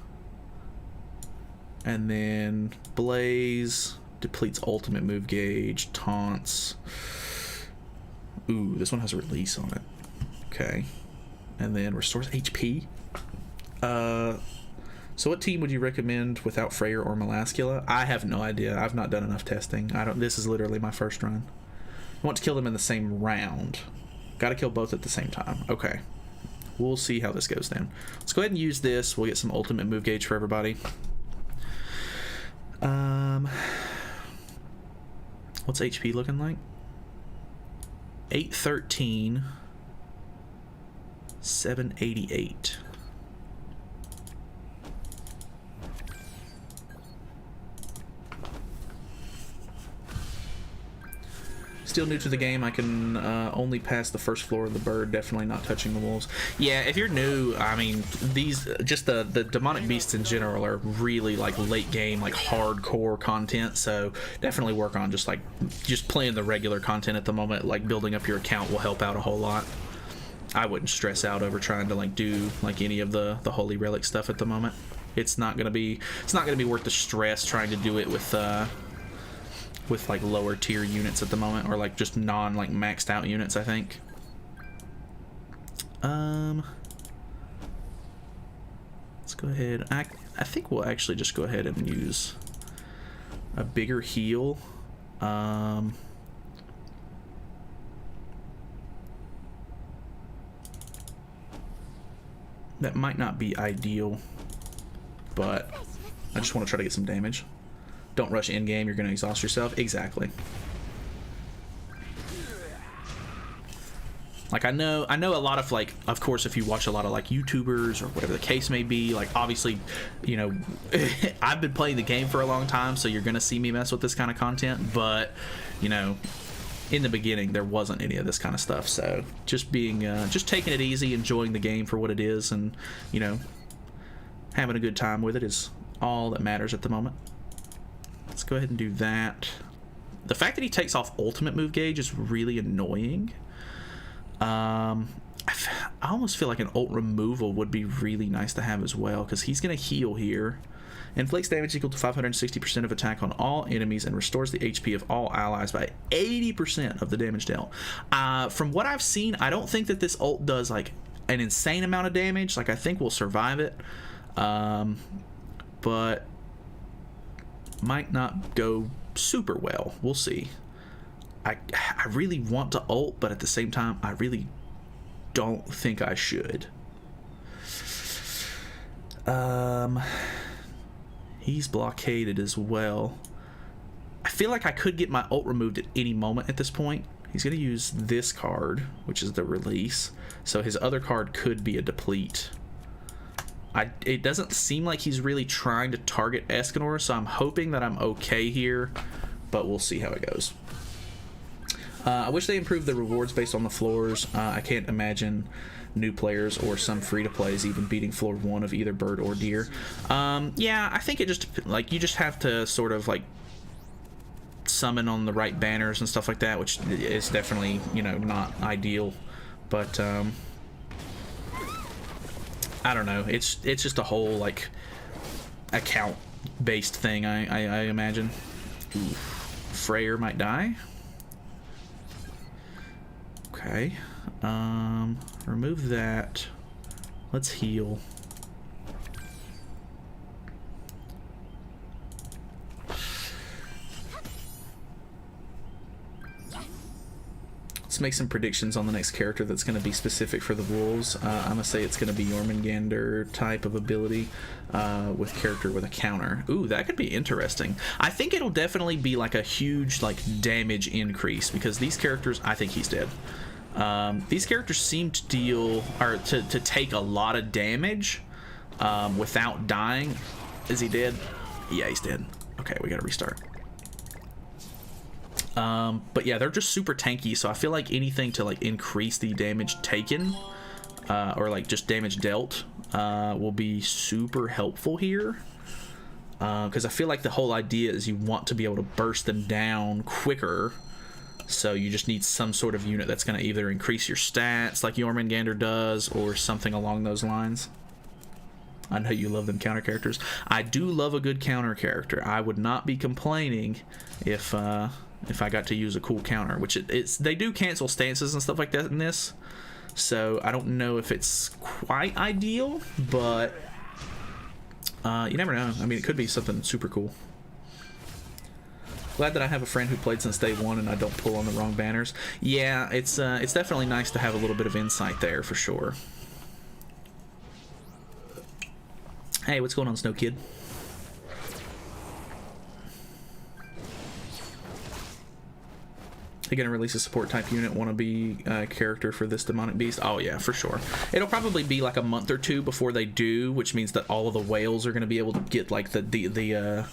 And then blaze, depletes ultimate move gauge, taunts. Ooh, this one has a release on it. Okay. And then restores HP. So what team would you recommend without Freyr or Melascula? I have no idea. I've not done enough testing. This is literally my first run. I want to kill them in the same round. Gotta kill both at the same time. Okay. We'll see how this goes then. Let's go ahead and use this. We'll get some ultimate move gauge for everybody. What's HP looking like? 813, 788. Still new to the game. I can only pass the first floor of the bird, definitely not touching the wolves. Yeah, if you're new, I mean, these, just the demonic beasts in general are really like late game, like hardcore content, so definitely work on just playing the regular content at the moment. Like building up your account will help out a whole lot. I wouldn't stress out over trying to like do like any of the holy relic stuff at the moment. It's not gonna be worth the stress trying to do it with like lower tier units at the moment, or like just non like maxed out units, I think. Let's go ahead. I think we'll actually just go ahead and use a bigger heal. That might not be ideal, but I just want to try to get some damage. Don't rush in game, you're going to exhaust yourself. Exactly. Like I know a lot of, like, of course, if you watch a lot of like YouTubers or whatever the case may be, like obviously, you know, I've been playing the game for a long time, so you're going to see me mess with this kind of content, but you know, in the beginning there wasn't any of this kind of stuff, so just being just taking it easy, enjoying the game for what it is, and you know, having a good time with it is all that matters at the moment. Let's go ahead and do that. The fact that he takes off ultimate move gauge is really annoying. I almost feel like an ult removal would be really nice to have as well, because he's going to heal here. Inflicts damage equal to 560% of attack on all enemies and restores the HP of all allies by 80% of the damage dealt. From what I've seen, I don't think that this ult does like an insane amount of damage. Like I think we'll survive it. But might not go super well. We'll see. I really want to ult, but at the same time, I really don't think I should. He's blockaded as well. I feel like I could get my ult removed at any moment at this point. He's going to use this card, which is the release. So his other card could be a deplete. It doesn't seem like he's really trying to target Escanor, so I'm hoping that I'm okay here, but we'll see how it goes. I wish they improved the rewards based on the floors. I can't imagine new players or some free-to-plays even beating floor 1 of either bird or deer. Yeah, I think it just, like, you just have to sort of, like, summon on the right banners and stuff like that, which is definitely, you know, not ideal, but I don't know. It's just a whole like account based thing. I imagine. Ooh. Freyr might die. Okay. Remove that. Let's heal. Let's make some predictions on the next character that's going to be specific for the wolves. I'm going to say it's going to be Jormungandr type of ability with character with a counter. Ooh, that could be interesting. I think it'll definitely be like a huge like damage increase, because these characters, I think he's dead. These characters seem to deal, or to take a lot of damage without dying. Is he dead? Yeah, he's dead. Okay, we got to restart. But yeah, they're just super tanky, so I feel like anything to like increase the damage taken or like just damage dealt will be super helpful here, because I feel like the whole idea is you want to be able to burst them down quicker, so you just need some sort of unit that's going to either increase your stats like Jormungandr does or something along those lines. I know you love them counter characters. I do love a good counter character. I would not be complaining if I got to use a cool counter, which they do cancel stances and stuff like that in this, so I don't know if it's quite ideal, but you never know. I mean, it could be something super cool. Glad that I have a friend who played since day one and I don't pull on the wrong banners. Yeah, it's definitely nice to have a little bit of insight there for sure. Hey, what's going on, Snow Kid? They're gonna release a support type unit, want to be a character for this demonic beast. Oh yeah, for sure. It'll probably be like a month or two before they do, which means that all of the whales are gonna be able to get like the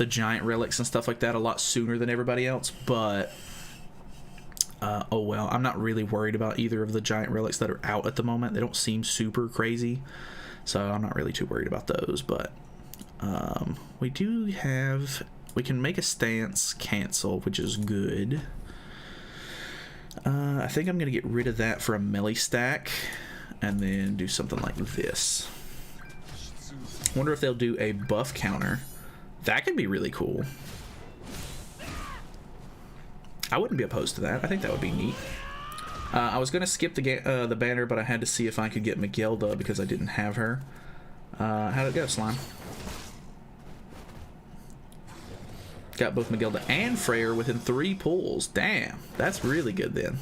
giant relics and stuff like that a lot sooner than everybody else. But oh well, I'm not really worried about either of the giant relics that are out at the moment. They don't seem super crazy, so I'm not really too worried about those. But we do have, we can make a stance cancel, which is good. I think I'm going to get rid of that for a melee stack and then do something like this. Wonder if they'll do a buff counter. That could be really cool. I wouldn't be opposed to that. I think that would be neat. I was going to skip the banner, but I had to see if I could get Miguelda because I didn't have her. How'd it go, Slime? Got both Miguelda and Freyr within 3 pulls. Damn, that's really good then.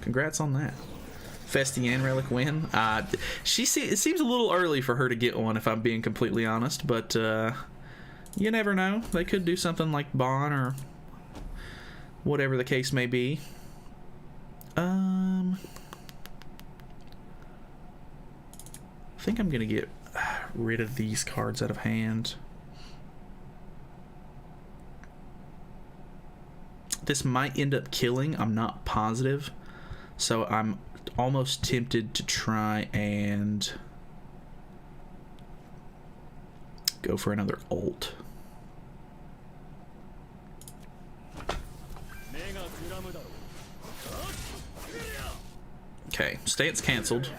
Congrats on that. Festian relic win. It seems a little early for her to get one, if I'm being completely honest, but you never know. They could do something like Bon or whatever the case may be. I think I'm gonna get rid of these cards out of hand. This might end up killing, I'm not positive, so I'm almost tempted to try and go for another ult. Okay, stance canceled.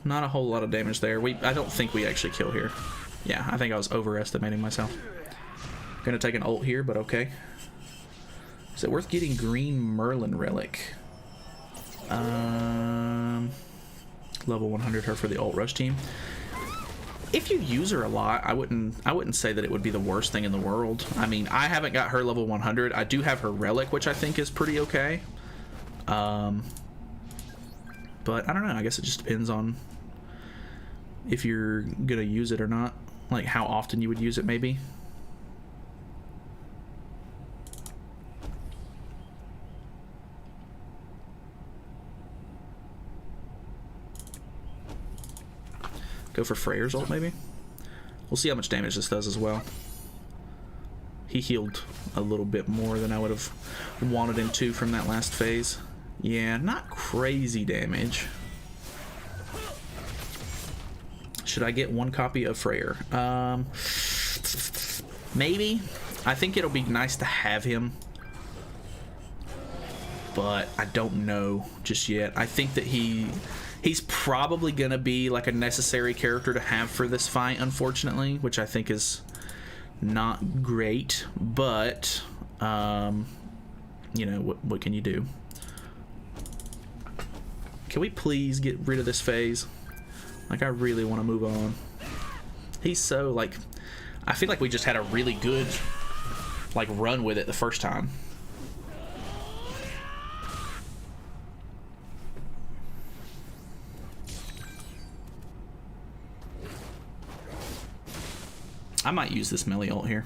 Not a whole lot of damage there. I don't think we actually kill here. Yeah, I think I was overestimating myself. Gonna take an ult here, but okay. Is it worth getting green Merlin relic? Level 100 her for the ult rush team. If you use her a lot, I wouldn't say that it would be the worst thing in the world. I mean, I haven't got her level 100. I do have her relic, which I think is pretty okay. But I don't know. I guess it just depends on if you're gonna use it or not. Like how often you would use it, maybe. Go for Freyr's ult, maybe? We'll see how much damage this does as well. He healed a little bit more than I would have wanted him to from that last phase. Yeah, not crazy damage. Should I get one copy of Freyr? Maybe. I think it'll be nice to have him, but I don't know just yet. I think that he's probably gonna be like a necessary character to have for this fight, unfortunately, which I think is not great, but you know, what can you do? Can we please get rid of this phase? Like, I really want to move on. He's so, like, I feel like we just had a really good like run with it the first time. I might use this melee ult here.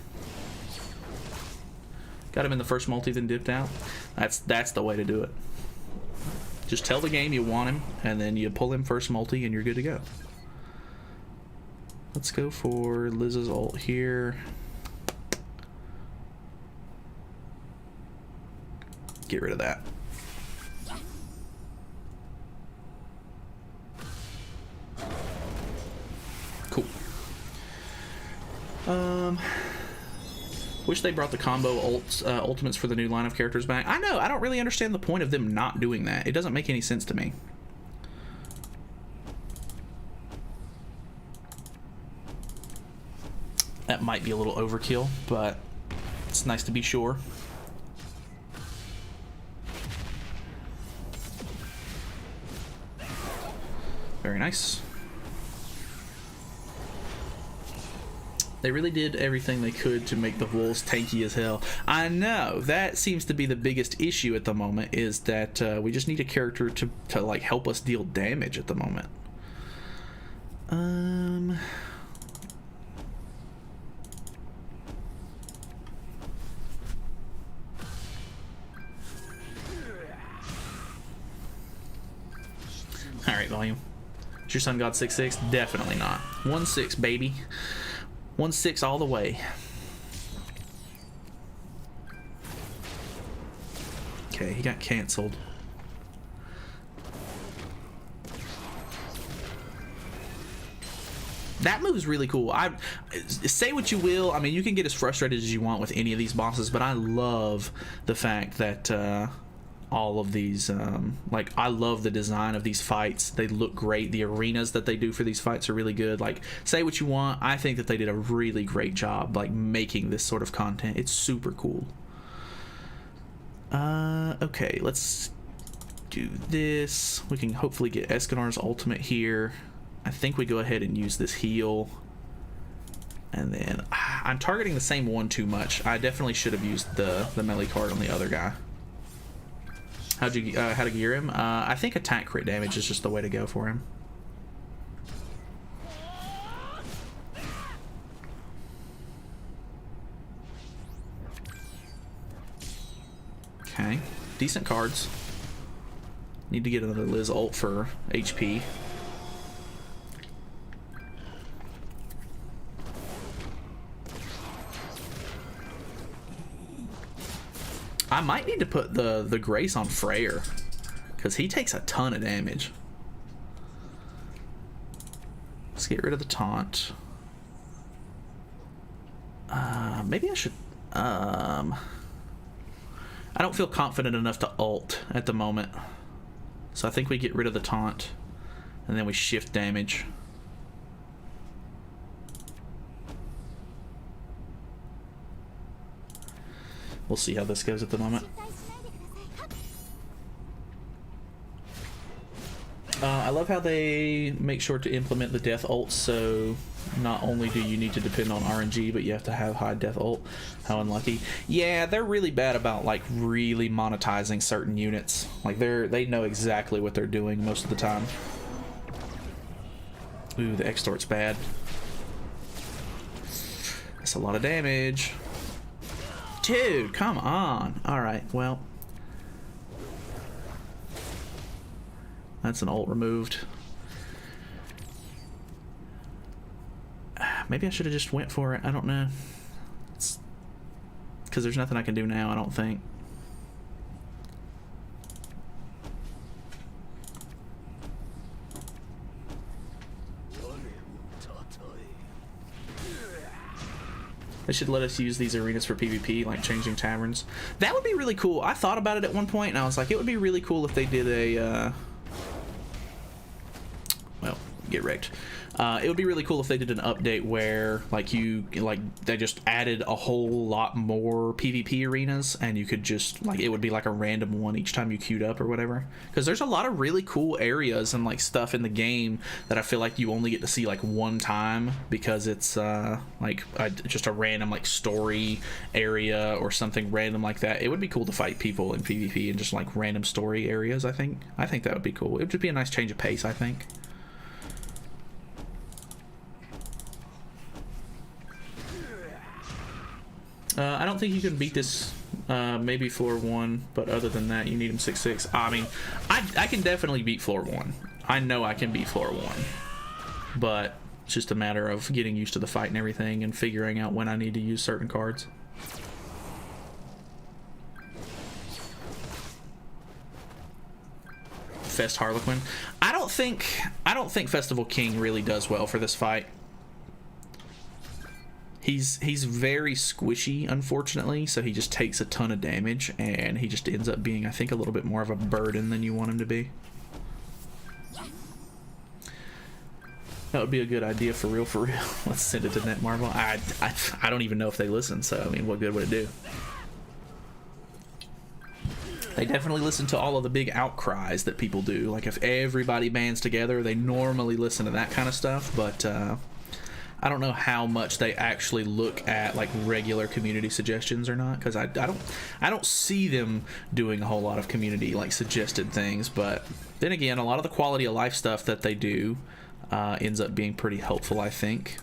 Got him in the first multi, then dipped out. That's the way to do it. Just tell the game you want him, and then you pull him first multi, and you're good to go. Let's go for Liz's ult here. Get rid of that. Cool. Wish they brought the combo ultimates for the new line of characters back. I know, I don't really understand the point of them not doing that. It doesn't make any sense to me. That might be a little overkill, but it's nice to be sure. Very nice. They really did everything they could to make the wolves tanky as hell. I know, that seems to be the biggest issue at the moment, is that we just need a character to like help us deal damage at the moment. Alright, volume. Is your sun god 6'6"? Definitely not. 1-6, baby. 1-6 all the way. Okay, he got canceled. That move is really cool. I say what you will. I mean, you can get as frustrated as you want with any of these bosses, but I love the fact that all of these, like, I love the design of these fights. They look great. The arenas that they do for these fights are really good. Like, say what you want. I think that they did a really great job, like, making this sort of content. It's super cool. Okay, let's do this. We can hopefully get Escanor's ultimate here. I think we go ahead and use this heal. And then I'm targeting the same one too much. I definitely should have used the melee card on the other guy. How to gear him? I think attack crit damage is just the way to go for him. Okay, decent cards. Need to get another Liz ult for HP. I might need to put the Grace on Freyr, because he takes a ton of damage. Let's get rid of the taunt. Maybe I should... I don't feel confident enough to ult at the moment. So I think we get rid of the taunt, and then we shift damage. We'll see how this goes at the moment. I love how they make sure to implement the death ult, so not only do you need to depend on RNG, but you have to have high death ult. How unlucky. Yeah, they're really bad about, like, really monetizing certain units. Like, they know exactly what they're doing most of the time. Ooh, the extort's bad. That's a lot of damage. Dude, come on. Alright, well. That's an ult removed. Maybe I should have just went for it. I don't know. Because there's nothing I can do now, I don't think. They should let us use these arenas for PvP, like changing taverns. That would be really cool. I thought about it at one point, and I was like, it would be really cool if they did a... well, get wrecked. It would be really cool if they did an update where, like, they just added a whole lot more PvP arenas, and you could just, like, it would be like a random one each time you queued up or whatever. Because there's a lot of really cool areas and, like, stuff in the game that I feel like you only get to see, like, one time, because it's, just a random, like, story area or something random like that. It would be cool to fight people in PvP in just, like, random story areas, I think. I think that would be cool. It would just be a nice change of pace, I think. I don't think you can beat this, maybe floor 1, but other than that, you need him 6'6". I mean, I can definitely beat floor 1. I know I can beat floor 1. But it's just a matter of getting used to the fight and everything and figuring out when I need to use certain cards. Fest Harlequin. I don't think Festival King really does well for this fight. He's very squishy, unfortunately, so he just takes a ton of damage, and he just ends up being, I think, a little bit more of a burden than you want him to be. That would be a good idea for real, for real. Let's send it to Netmarble. I don't even know if they listen, so, I mean, what good would it do? They definitely listen to all of the big outcries that people do. Like, if everybody bands together, they normally listen to that kind of stuff, but, I don't know how much they actually look at, like, regular community suggestions or not, because I don't see them doing a whole lot of community, like, suggested things. But then again, a lot of the quality of life stuff that they do ends up being pretty helpful, I think.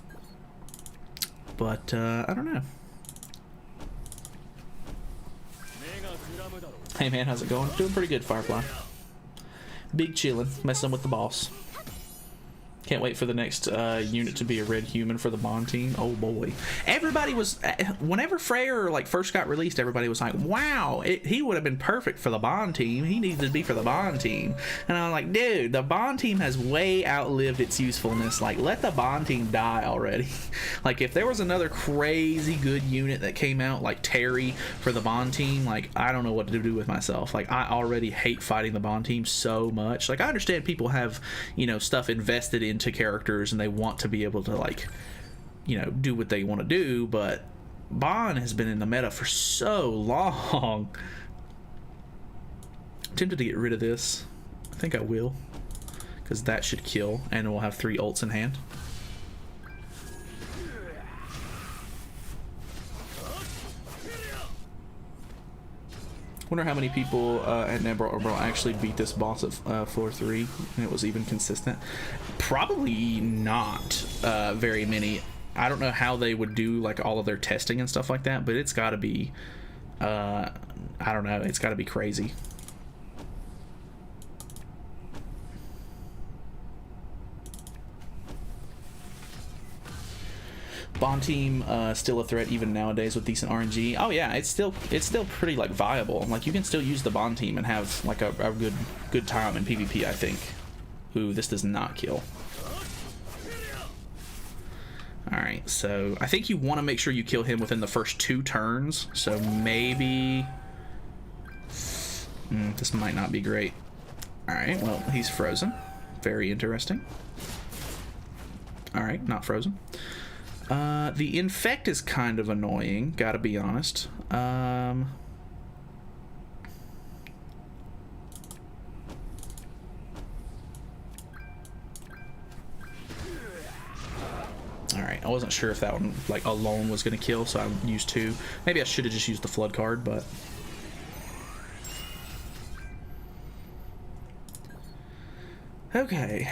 But I don't know. Hey man, how's it going? Doing pretty good, Firefly. Big chillin', messing with the boss. Can't wait for the next unit to be a red human for the Bond team. Oh boy. Everybody was, whenever Freyr like first got released, everybody was like, wow, he would have been perfect for the Bond team. He needs to be for the Bond team. And I'm like, dude, the Bond team has way outlived its usefulness. Like, let the Bond team die already. Like, if there was another crazy good unit that came out, like Terry for the Bond team, like, I don't know what to do with myself. Like, I already hate fighting the Bond team so much. Like, I understand people have, you know, stuff invested into characters and they want to be able to, like, you know, do what they want to do, but Bond has been in the meta for so long. I'm tempted to get rid of this. I think I will, because that should kill, and we'll have 3 ults in hand. Wonder how many people at Nebra will actually beat this boss at floor 3 and it was even consistent. Probably not very many. I don't know how they would do like all of their testing and stuff like that, but it's got to be I don't know, it's got to be crazy. Bond team still a threat even nowadays with decent RNG. Oh yeah, it's still pretty like viable. Like, you can still use the Bond team and have like a good time in PvP, I think. Ooh, this does not kill. Alright, so I think you want to make sure you kill him within the first 2 turns. So maybe this might not be great. Alright, well, he's frozen. Very interesting. Alright, not frozen. The infect is kind of annoying, gotta be honest. Alright, I wasn't sure if that one, like, alone was gonna kill, so I used 2. Maybe I should have just used the flood card, but... Okay,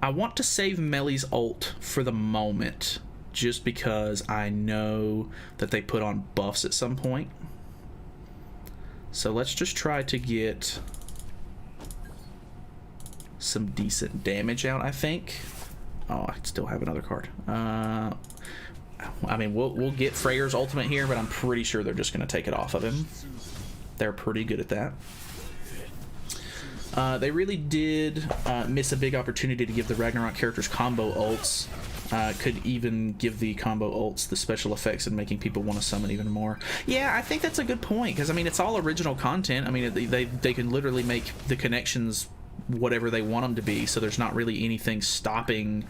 I want to save Melly's ult for the moment, just because I know that they put on buffs at some point. So let's just try to get some decent damage out, I think. Oh, I still have another card. I mean, we'll get Freyr's ultimate here, but I'm pretty sure they're just going to take it off of him. They're pretty good at that. They really did miss a big opportunity to give the Ragnarok characters combo ults. Could even give the combo ults the special effects and making people want to summon even more. Yeah, I think that's a good point, because I mean, it's all original content. I mean, they can literally make the connections whatever they want them to be, so there's not really anything stopping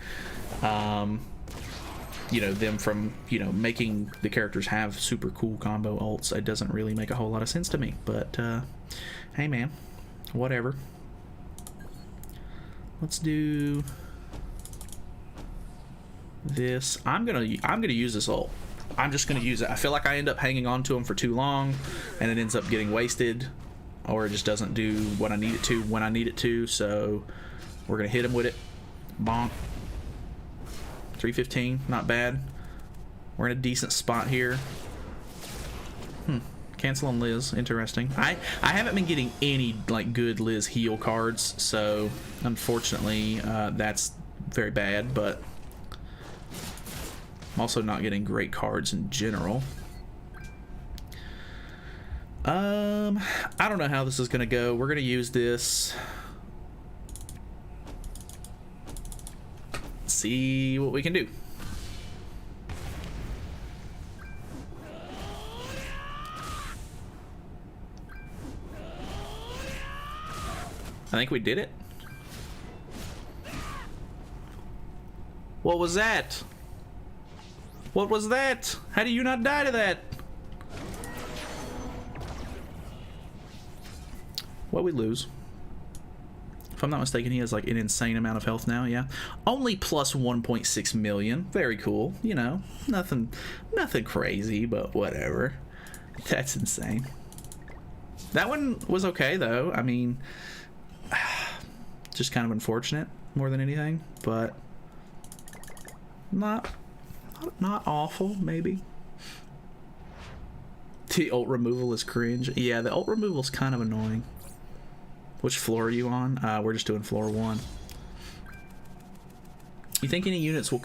you know, them from, you know, making the characters have super cool combo ults. It doesn't really make a whole lot of sense to me, but hey man, whatever. Let's do this. I'm gonna use this ult. I'm just gonna use it. I feel like I end up hanging on to them for too long, and it ends up getting wasted, or it just doesn't do what I need it to when I need it to. So we're gonna hit him with it. Bonk. 315, not bad. We're in a decent spot here. Cancel on Liz, interesting. I haven't been getting any like good Liz heal cards, so unfortunately that's very bad, but I'm also not getting great cards in general. I don't know how this is gonna go. We're gonna use this. See what we can do. I think we did it. What was that? What was that? How do you not die to that? Well, we lose. If I'm not mistaken, he has like an insane amount of health now, yeah. Only plus 1.6 million. Very cool. You know, nothing crazy, but whatever. That's insane. That one was okay, though. I mean, just kind of unfortunate more than anything, but not awful, maybe. The ult removal is cringe. Yeah, the ult removal is kind of annoying. Which floor are you on? We're just doing floor 1. You think any units will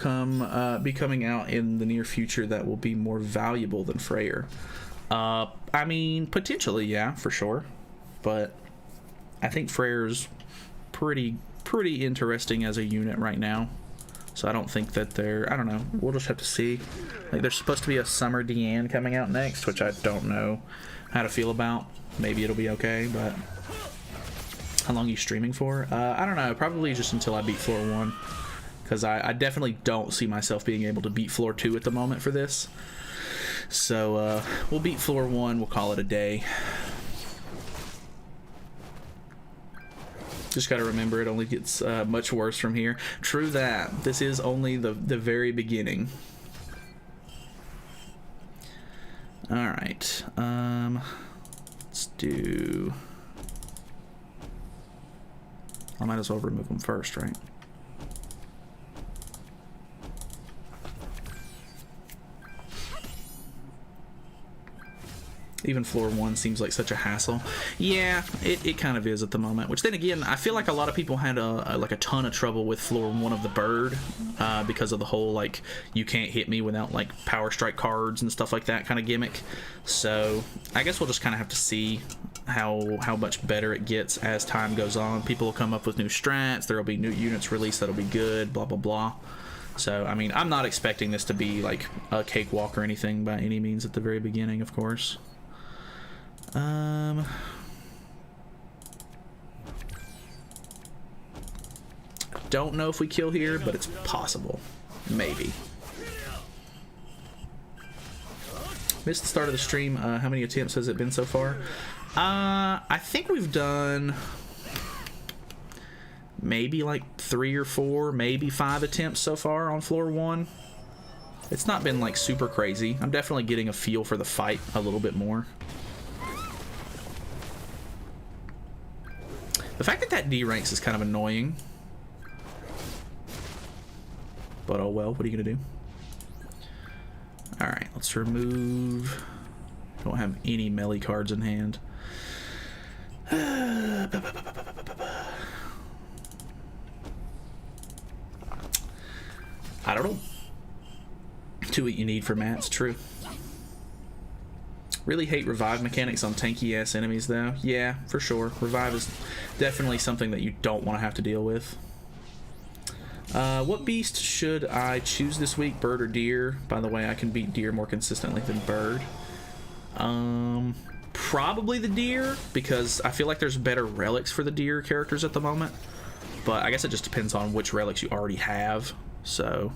be coming out in the near future that will be more valuable than Freyr? I mean, potentially, yeah, for sure. But I think Freyr's pretty interesting as a unit right now. So I don't think that they're... I don't know. We'll just have to see. Like, there's supposed to be a Summer Deanne coming out next, which I don't know how to feel about. Maybe it'll be okay, but... How long are you streaming for? I don't know. Probably just until I beat floor 1. Because I definitely don't see myself being able to beat floor 2 at the moment for this. So, we'll beat floor 1. We'll call it a day. Just gotta remember it only gets much worse from here. True that. This is only the very beginning. Alright. Let's do... I might as well remove them first, right? Even floor 1 seems like such a hassle. Yeah, it kind of is at the moment. Which then again, I feel like a lot of people had like a ton of trouble with floor 1 of the bird because of the whole like you can't hit me without like power strike cards and stuff like that kind of gimmick. So I guess we'll just kind of have to see how much better it gets as time goes on. People will come up with new strats. There will be new units released that'll be good. Blah blah blah. So I mean, I'm not expecting this to be like a cakewalk or anything by any means at the very beginning, of course. Don't know if we kill here, but it's possible. Maybe. Missed the start of the stream. How many attempts has it been so far? I think we've done maybe like 3 or 4, maybe 5 attempts so far on floor 1. It's not been like super crazy. I'm definitely getting a feel for the fight a little bit more. The fact that that D ranks is kind of annoying. But oh well, what are you gonna do? Alright, let's remove... Don't have any melee cards in hand. I don't know. Do what you need for mats, true. Really hate revive mechanics on tanky ass enemies though. Yeah, for sure. Revive is definitely something that you don't want to have to deal with. What beast should I choose this week? Bird or deer? By the way, I can beat deer more consistently than bird. Probably the deer, because I feel like there's better relics for the deer characters at the moment. But I guess it just depends on which relics you already have. So...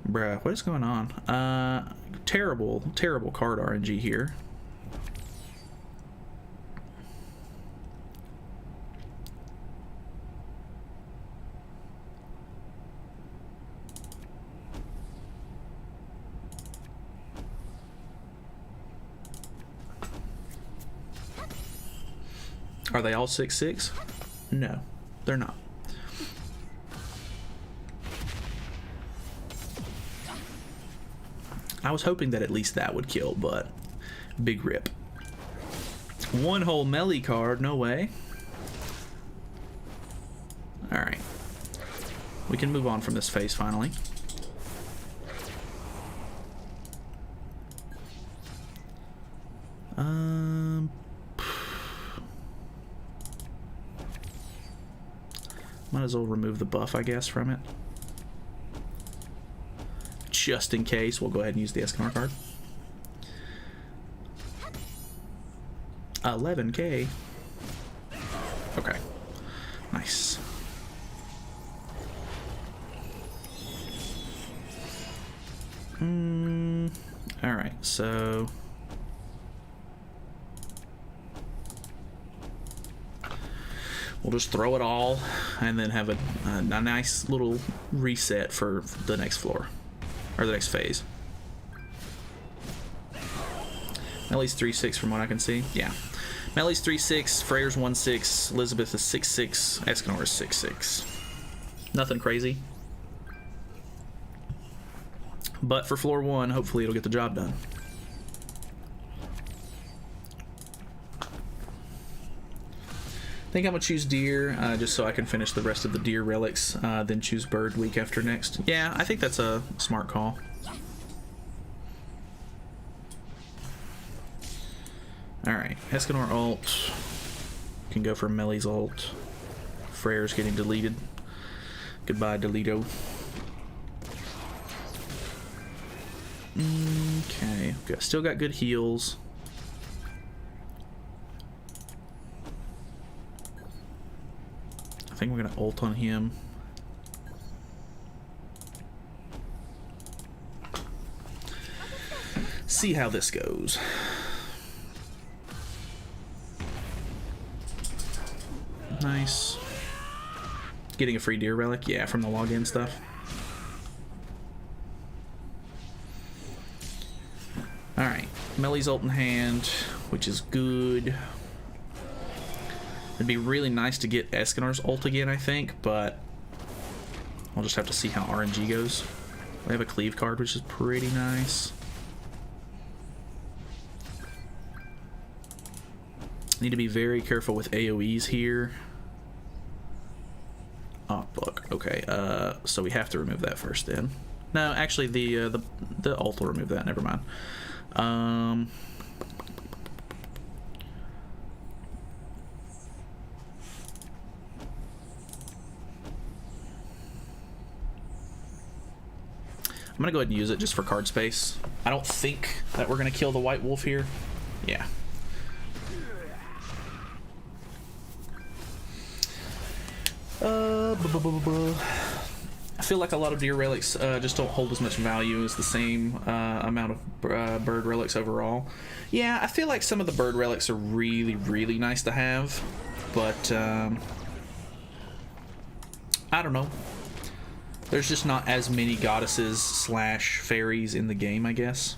Bruh, what is going on? Terrible card RNG here. Are they all 6/6? No, they're not. I was hoping that at least that would kill, but big rip. One whole melee card, no way. Alright. We can move on from this phase finally. Might as well remove the buff, I guess, from it. Just in case, we'll go ahead and use the Escanor card. 11k. Okay. Nice. Alright, so... we'll just throw it all and then have a nice little reset for the next floor. Or the next phase. Melee's 3/6 from what I can see. Yeah. Melee's 3/6, Freyr's 1/6, Elizabeth is 6/6, Escanor is 6/6. Nothing crazy. But for floor 1, hopefully it'll get the job done. I think I'm gonna choose deer, just so I can finish the rest of the deer relics, then choose bird week after next. Yeah, I think that's a smart call. Alright, Escanor ult. Can go for Melee's ult. Freyr's getting deleted. Goodbye, Delito. Okay, still got good heals. I think we're gonna ult on him. See how this goes. Nice. Getting a free deer relic, yeah, from the login stuff. Alright, Melee's ult in hand, which is good. It'd be really nice to get Escanor's ult again, I think, but I'll just have to see how RNG goes. We have a cleave card, which is pretty nice. Need to be very careful with AoEs here. Oh, look. Okay, so we have to remove that first then. No, actually, the ult will remove that. Never mind. I'm gonna go ahead and use it just for card space. I don't think that we're gonna kill the white wolf here. Yeah. I feel like a lot of deer relics just don't hold as much value as the same amount of bird relics overall. Yeah, I feel like some of the bird relics are really, really nice to have, but I don't know. There's just not as many goddesses slash fairies in the game, I guess.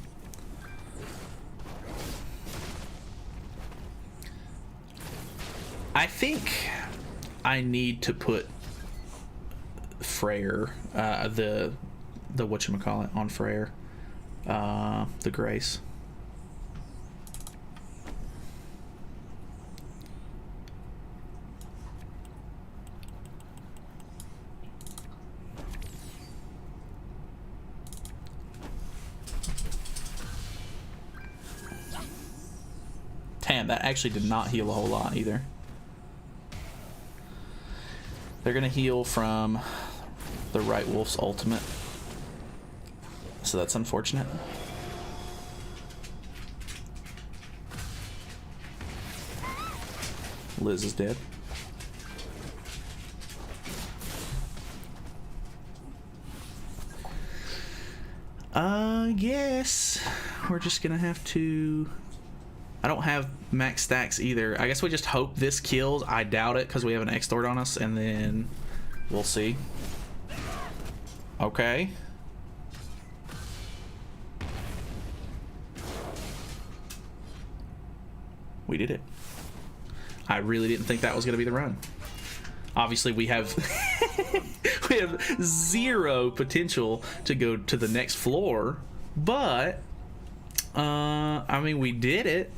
I think I need to put Freyr, the whatchamacallit on Freyr, the Grace. Damn, that actually did not heal a whole lot either. They're gonna heal from the right wolf's ultimate, so that's unfortunate. Liz is dead. Guess we're just gonna have to. I don't have max stacks either. I guess we just hope this kills. I doubt it because we have an Extort on us, and then we'll see. Okay. We did it. I really didn't think that was going to be the run. Obviously, we have we have zero potential to go to the next floor, but I mean, we did it.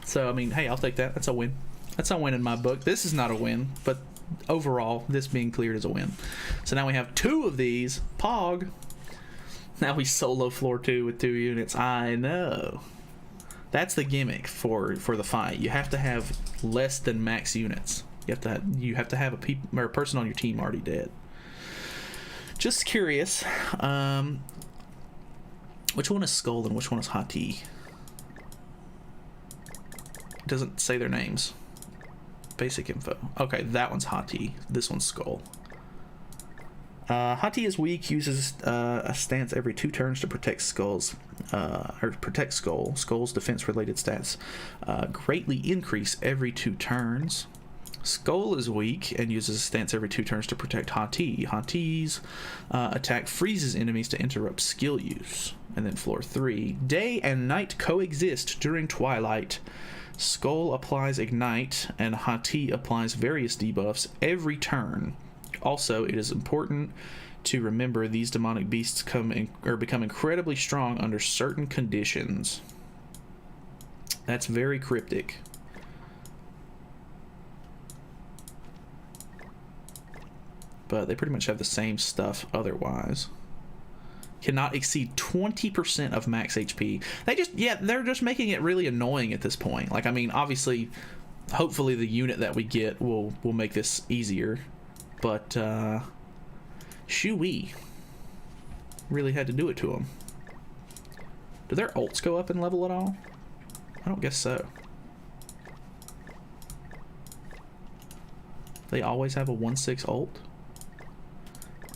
So, I mean, hey, I'll take that. That's a win. That's a win in my book. This is not a win, but overall, this being cleared is a win. So now we have 2 of these. Pog. Now we solo floor 2 with 2 units. I know. That's the gimmick for the fight. You have to have less than max units. You have to have a person on your team already dead. Just curious. Which one is Skull and which one is Hati? It doesn't say their names. Basic info. Okay, that one's Hati. This one's Skull. Hati is weak, uses a stance every 2 turns to protect Skull's Skull. Skull's defense-related stats greatly increase every 2 turns. Skull is weak and uses a stance every 2 turns to protect Hati. Hati's attack freezes enemies to interrupt skill use. And then floor 3. Day and night coexist during twilight. Skull applies Ignite, and Hati applies various debuffs every turn. Also, it is important to remember these demonic beasts become incredibly strong under certain conditions. That's very cryptic. but they pretty much have the same stuff otherwise. Cannot exceed 20% of max HP. They're just making it really annoying at this point. Like, I mean, obviously, hopefully the unit that we get will make this easier, but shoo-wee. Really had to do it to them. Do their ults go up in level at all? I don't guess so. They always have a 1/6 ult?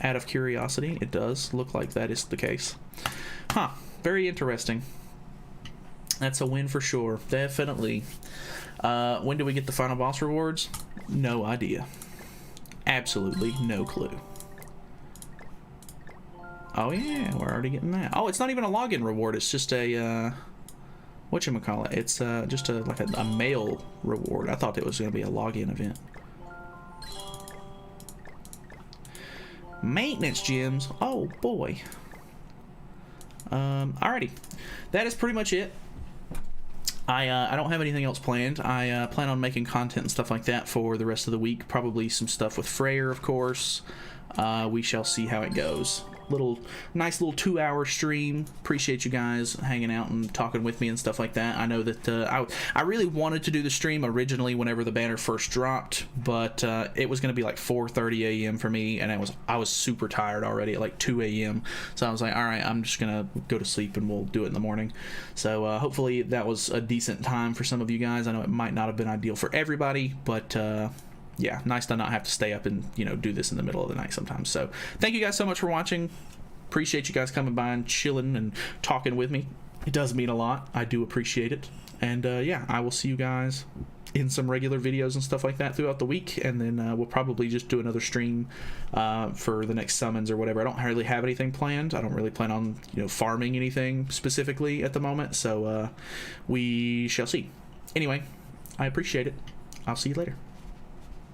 Out of curiosity, it does look like that is the case. Huh, very interesting. That's a win for sure, definitely. When do we get the final boss rewards? No idea. Absolutely no clue. Oh yeah, we're already getting that. Oh, it's not even a login reward, it's just a, whatchamacallit, it's just like a mail reward. I thought it was going to be a login event. Maintenance gems. Oh boy. Alrighty, that is pretty much it. I don't have anything else planned. I plan on making content and stuff like that for the rest of the week. Probably some stuff with Freyr, of course. We shall see how it goes. Nice little 2-hour stream. Appreciate you guys hanging out and talking with me and stuff like that. I know that I really wanted to do the stream originally whenever the banner first dropped, but it was going to be like 4:30 a.m. for me, and I was super tired already at like 2 a.m. So I was like, all right, I'm just gonna go to sleep and we'll do it in the morning. So hopefully that was a decent time for some of you guys. I know it might not have been ideal for everybody, but yeah, nice to not have to stay up and, you know, do this in the middle of the night sometimes. So thank you guys so much for watching. Appreciate you guys coming by and chilling and talking with me. It does mean a lot. I do appreciate it. And yeah, I will see you guys in some regular videos and stuff like that throughout the week, and then we'll probably just do another stream for the next summons or whatever. I don't really have anything planned. I don't really plan on, you know, farming anything specifically at the moment, so we shall see. Anyway, I appreciate it. I'll see you later.